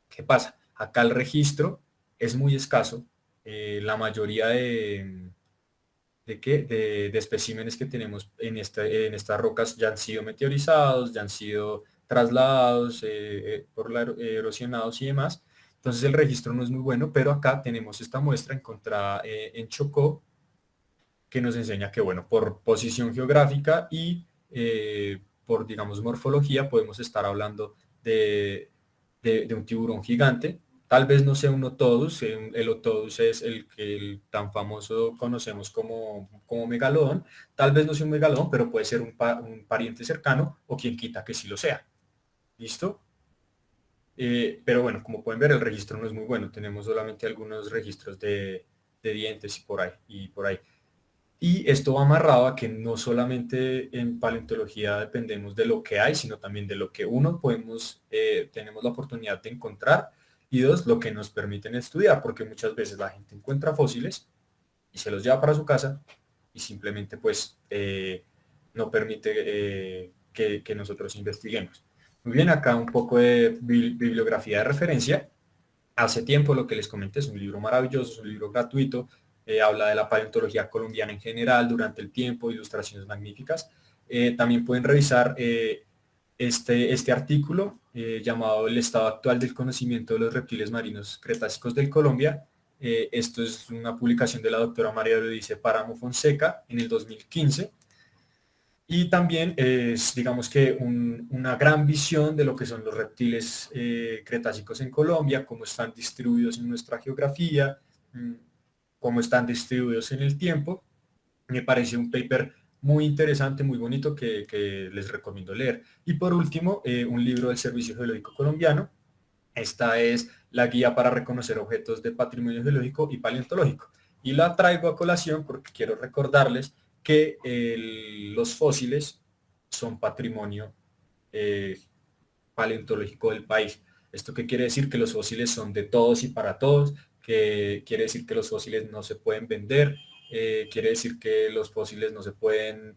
¿Qué pasa? Acá el registro es muy escaso. La mayoría de especímenes que tenemos en estas rocas ya han sido meteorizados, ya han sido trasladados, erosionados y demás. Entonces el registro no es muy bueno, pero acá tenemos esta muestra encontrada en Chocó, que nos enseña que, bueno, por posición geográfica y por, digamos, morfología, podemos estar hablando de un tiburón gigante. Tal vez no sea un Otodus, el Otodus es el tan famoso conocemos como megalodón. Tal vez no sea un megalodón, pero puede ser un pariente cercano o quien quita que sí lo sea. ¿Listo? Pero bueno, como pueden ver, el registro no es muy bueno. Tenemos solamente algunos registros de dientes y por ahí. Y esto va amarrado a que no solamente en paleontología dependemos de lo que hay, sino también de lo que uno tenemos la oportunidad de encontrar y dos, lo que nos permiten estudiar, porque muchas veces la gente encuentra fósiles y se los lleva para su casa y simplemente pues no permite que nosotros investiguemos. Muy bien, acá un poco de bibliografía de referencia. Hace tiempo, lo que les comenté, es un libro maravilloso, es un libro gratuito, habla de la paleontología colombiana en general durante el tiempo, ilustraciones magníficas. También pueden revisar este artículo llamado El estado actual del conocimiento de los reptiles marinos cretácicos del Colombia. Esto es una publicación de la doctora María Euridice Páramo Fonseca en el 2015. Y también es, digamos que, una gran visión de lo que son los reptiles cretácicos en Colombia, cómo están distribuidos en nuestra geografía, cómo están distribuidos en el tiempo. Me parece un paper muy interesante, muy bonito, que les recomiendo leer. Y por último, un libro del Servicio Geológico Colombiano. Esta es la guía para reconocer objetos de patrimonio geológico y paleontológico. Y la traigo a colación porque quiero recordarles que los fósiles son patrimonio paleontológico del país. ¿Esto qué quiere decir? Que los fósiles son de todos y para todos, que quiere decir que los fósiles no se pueden vender, quiere decir que los fósiles no se pueden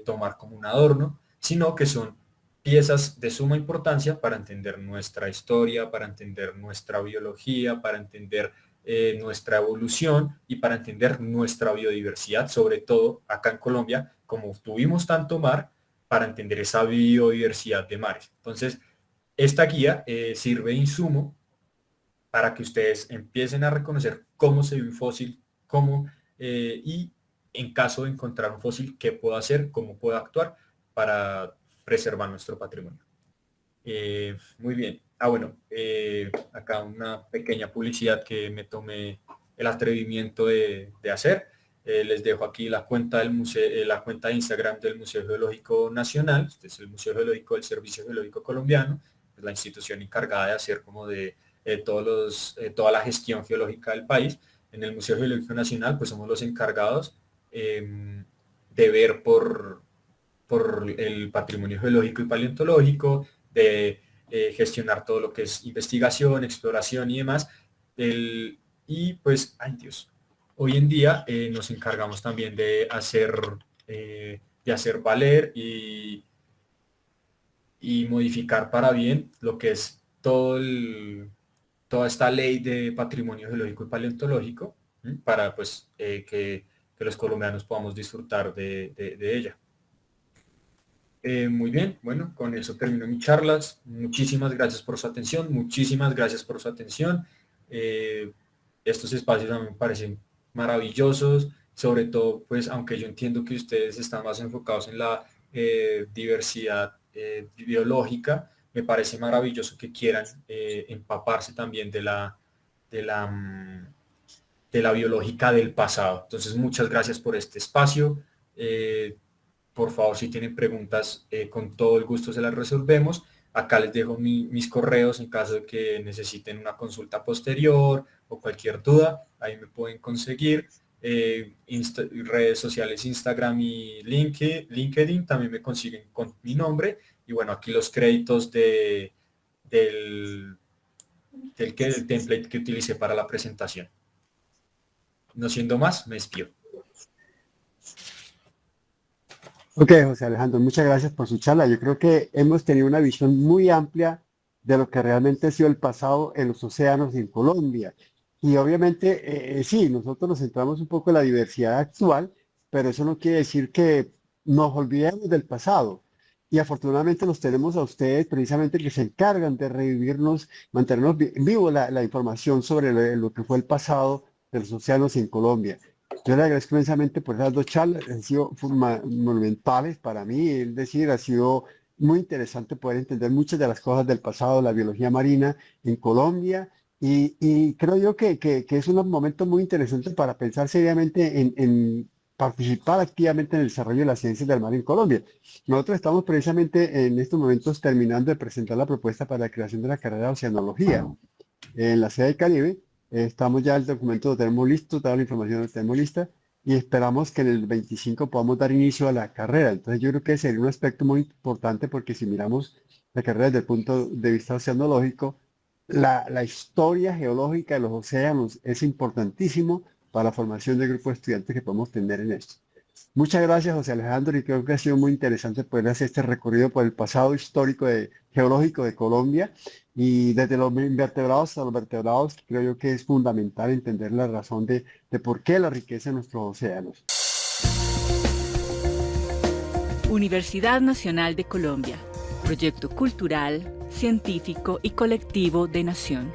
tomar como un adorno, sino que son piezas de suma importancia para entender nuestra historia, para entender nuestra biología, para entender nuestra evolución y para entender nuestra biodiversidad, sobre todo acá en Colombia, como tuvimos tanto mar, para entender esa biodiversidad de mares. Entonces, esta guía sirve de insumo para que ustedes empiecen a reconocer cómo se ve un fósil, y en caso de encontrar un fósil, qué puedo hacer, cómo puedo actuar para preservar nuestro patrimonio. Muy bien. Bueno, acá una pequeña publicidad que me tomé el atrevimiento de hacer. Les dejo aquí la cuenta del museo, la cuenta de Instagram del Museo Geológico Nacional. Este es el Museo Geológico del Servicio Geológico Colombiano, es la institución encargada de hacer como de toda la gestión geológica del país. En el Museo Geológico Nacional pues somos los encargados de ver por el patrimonio geológico y paleontológico, de gestionar todo lo que es investigación, exploración y demás. Y pues, ay Dios, hoy en día nos encargamos también de hacer valer y modificar para bien lo que es toda esta ley de patrimonio geológico y paleontológico, para pues que los colombianos podamos disfrutar de ella. Muy bien, bueno, con eso termino mi charla. Muchísimas gracias por su atención, muchísimas gracias por su atención. Estos espacios a mí me parecen maravillosos, sobre todo, pues, aunque yo entiendo que ustedes están más enfocados en la diversidad biológica, me parece maravilloso que quieran empaparse también de la biológica del pasado. Entonces, muchas gracias por este espacio. Por favor, si tienen preguntas, con todo el gusto se las resolvemos. Acá les dejo mis correos en caso de que necesiten una consulta posterior o cualquier duda. Ahí me pueden conseguir. Redes sociales, Instagram y LinkedIn, también me consiguen con mi nombre. Y bueno, aquí los créditos del template que utilicé para la presentación. No siendo más, me despido. Ok, José Alejandro, muchas gracias por su charla. Yo creo que hemos tenido una visión muy amplia de lo que realmente ha sido el pasado en los océanos y en Colombia. Y obviamente, sí, nosotros nos centramos un poco en la diversidad actual, pero eso no quiere decir que nos olvidemos del pasado. Y afortunadamente los tenemos a ustedes precisamente que se encargan de revivirnos, mantenernos vivo la información sobre lo que fue el pasado de los océanos en Colombia. Yo le agradezco inmensamente por esas dos charlas, han sido monumentales para mí, es decir, ha sido muy interesante poder entender muchas de las cosas del pasado, la biología marina en Colombia, y creo yo que es un momento muy interesante para pensar seriamente en participar activamente en el desarrollo de las ciencias del mar en Colombia. Nosotros estamos precisamente en estos momentos terminando de presentar la propuesta para la creación de la carrera de Oceanología en la sede del Caribe. Estamos ya, el documento lo tenemos listo, toda la información la tenemos lista y esperamos que en el 25 podamos dar inicio a la carrera. Entonces yo creo que sería un aspecto muy importante porque si miramos la carrera desde el punto de vista oceanológico, la historia geológica de los océanos es importantísimo para la formación del grupo de estudiantes que podemos tener en esto. Muchas gracias, José Alejandro, y creo que ha sido muy interesante poder hacer este recorrido por el pasado histórico geológico de Colombia y desde los invertebrados hasta los vertebrados. Creo yo que es fundamental entender la razón de por qué la riqueza de nuestros océanos. Universidad Nacional de Colombia, proyecto cultural, científico y colectivo de Nación.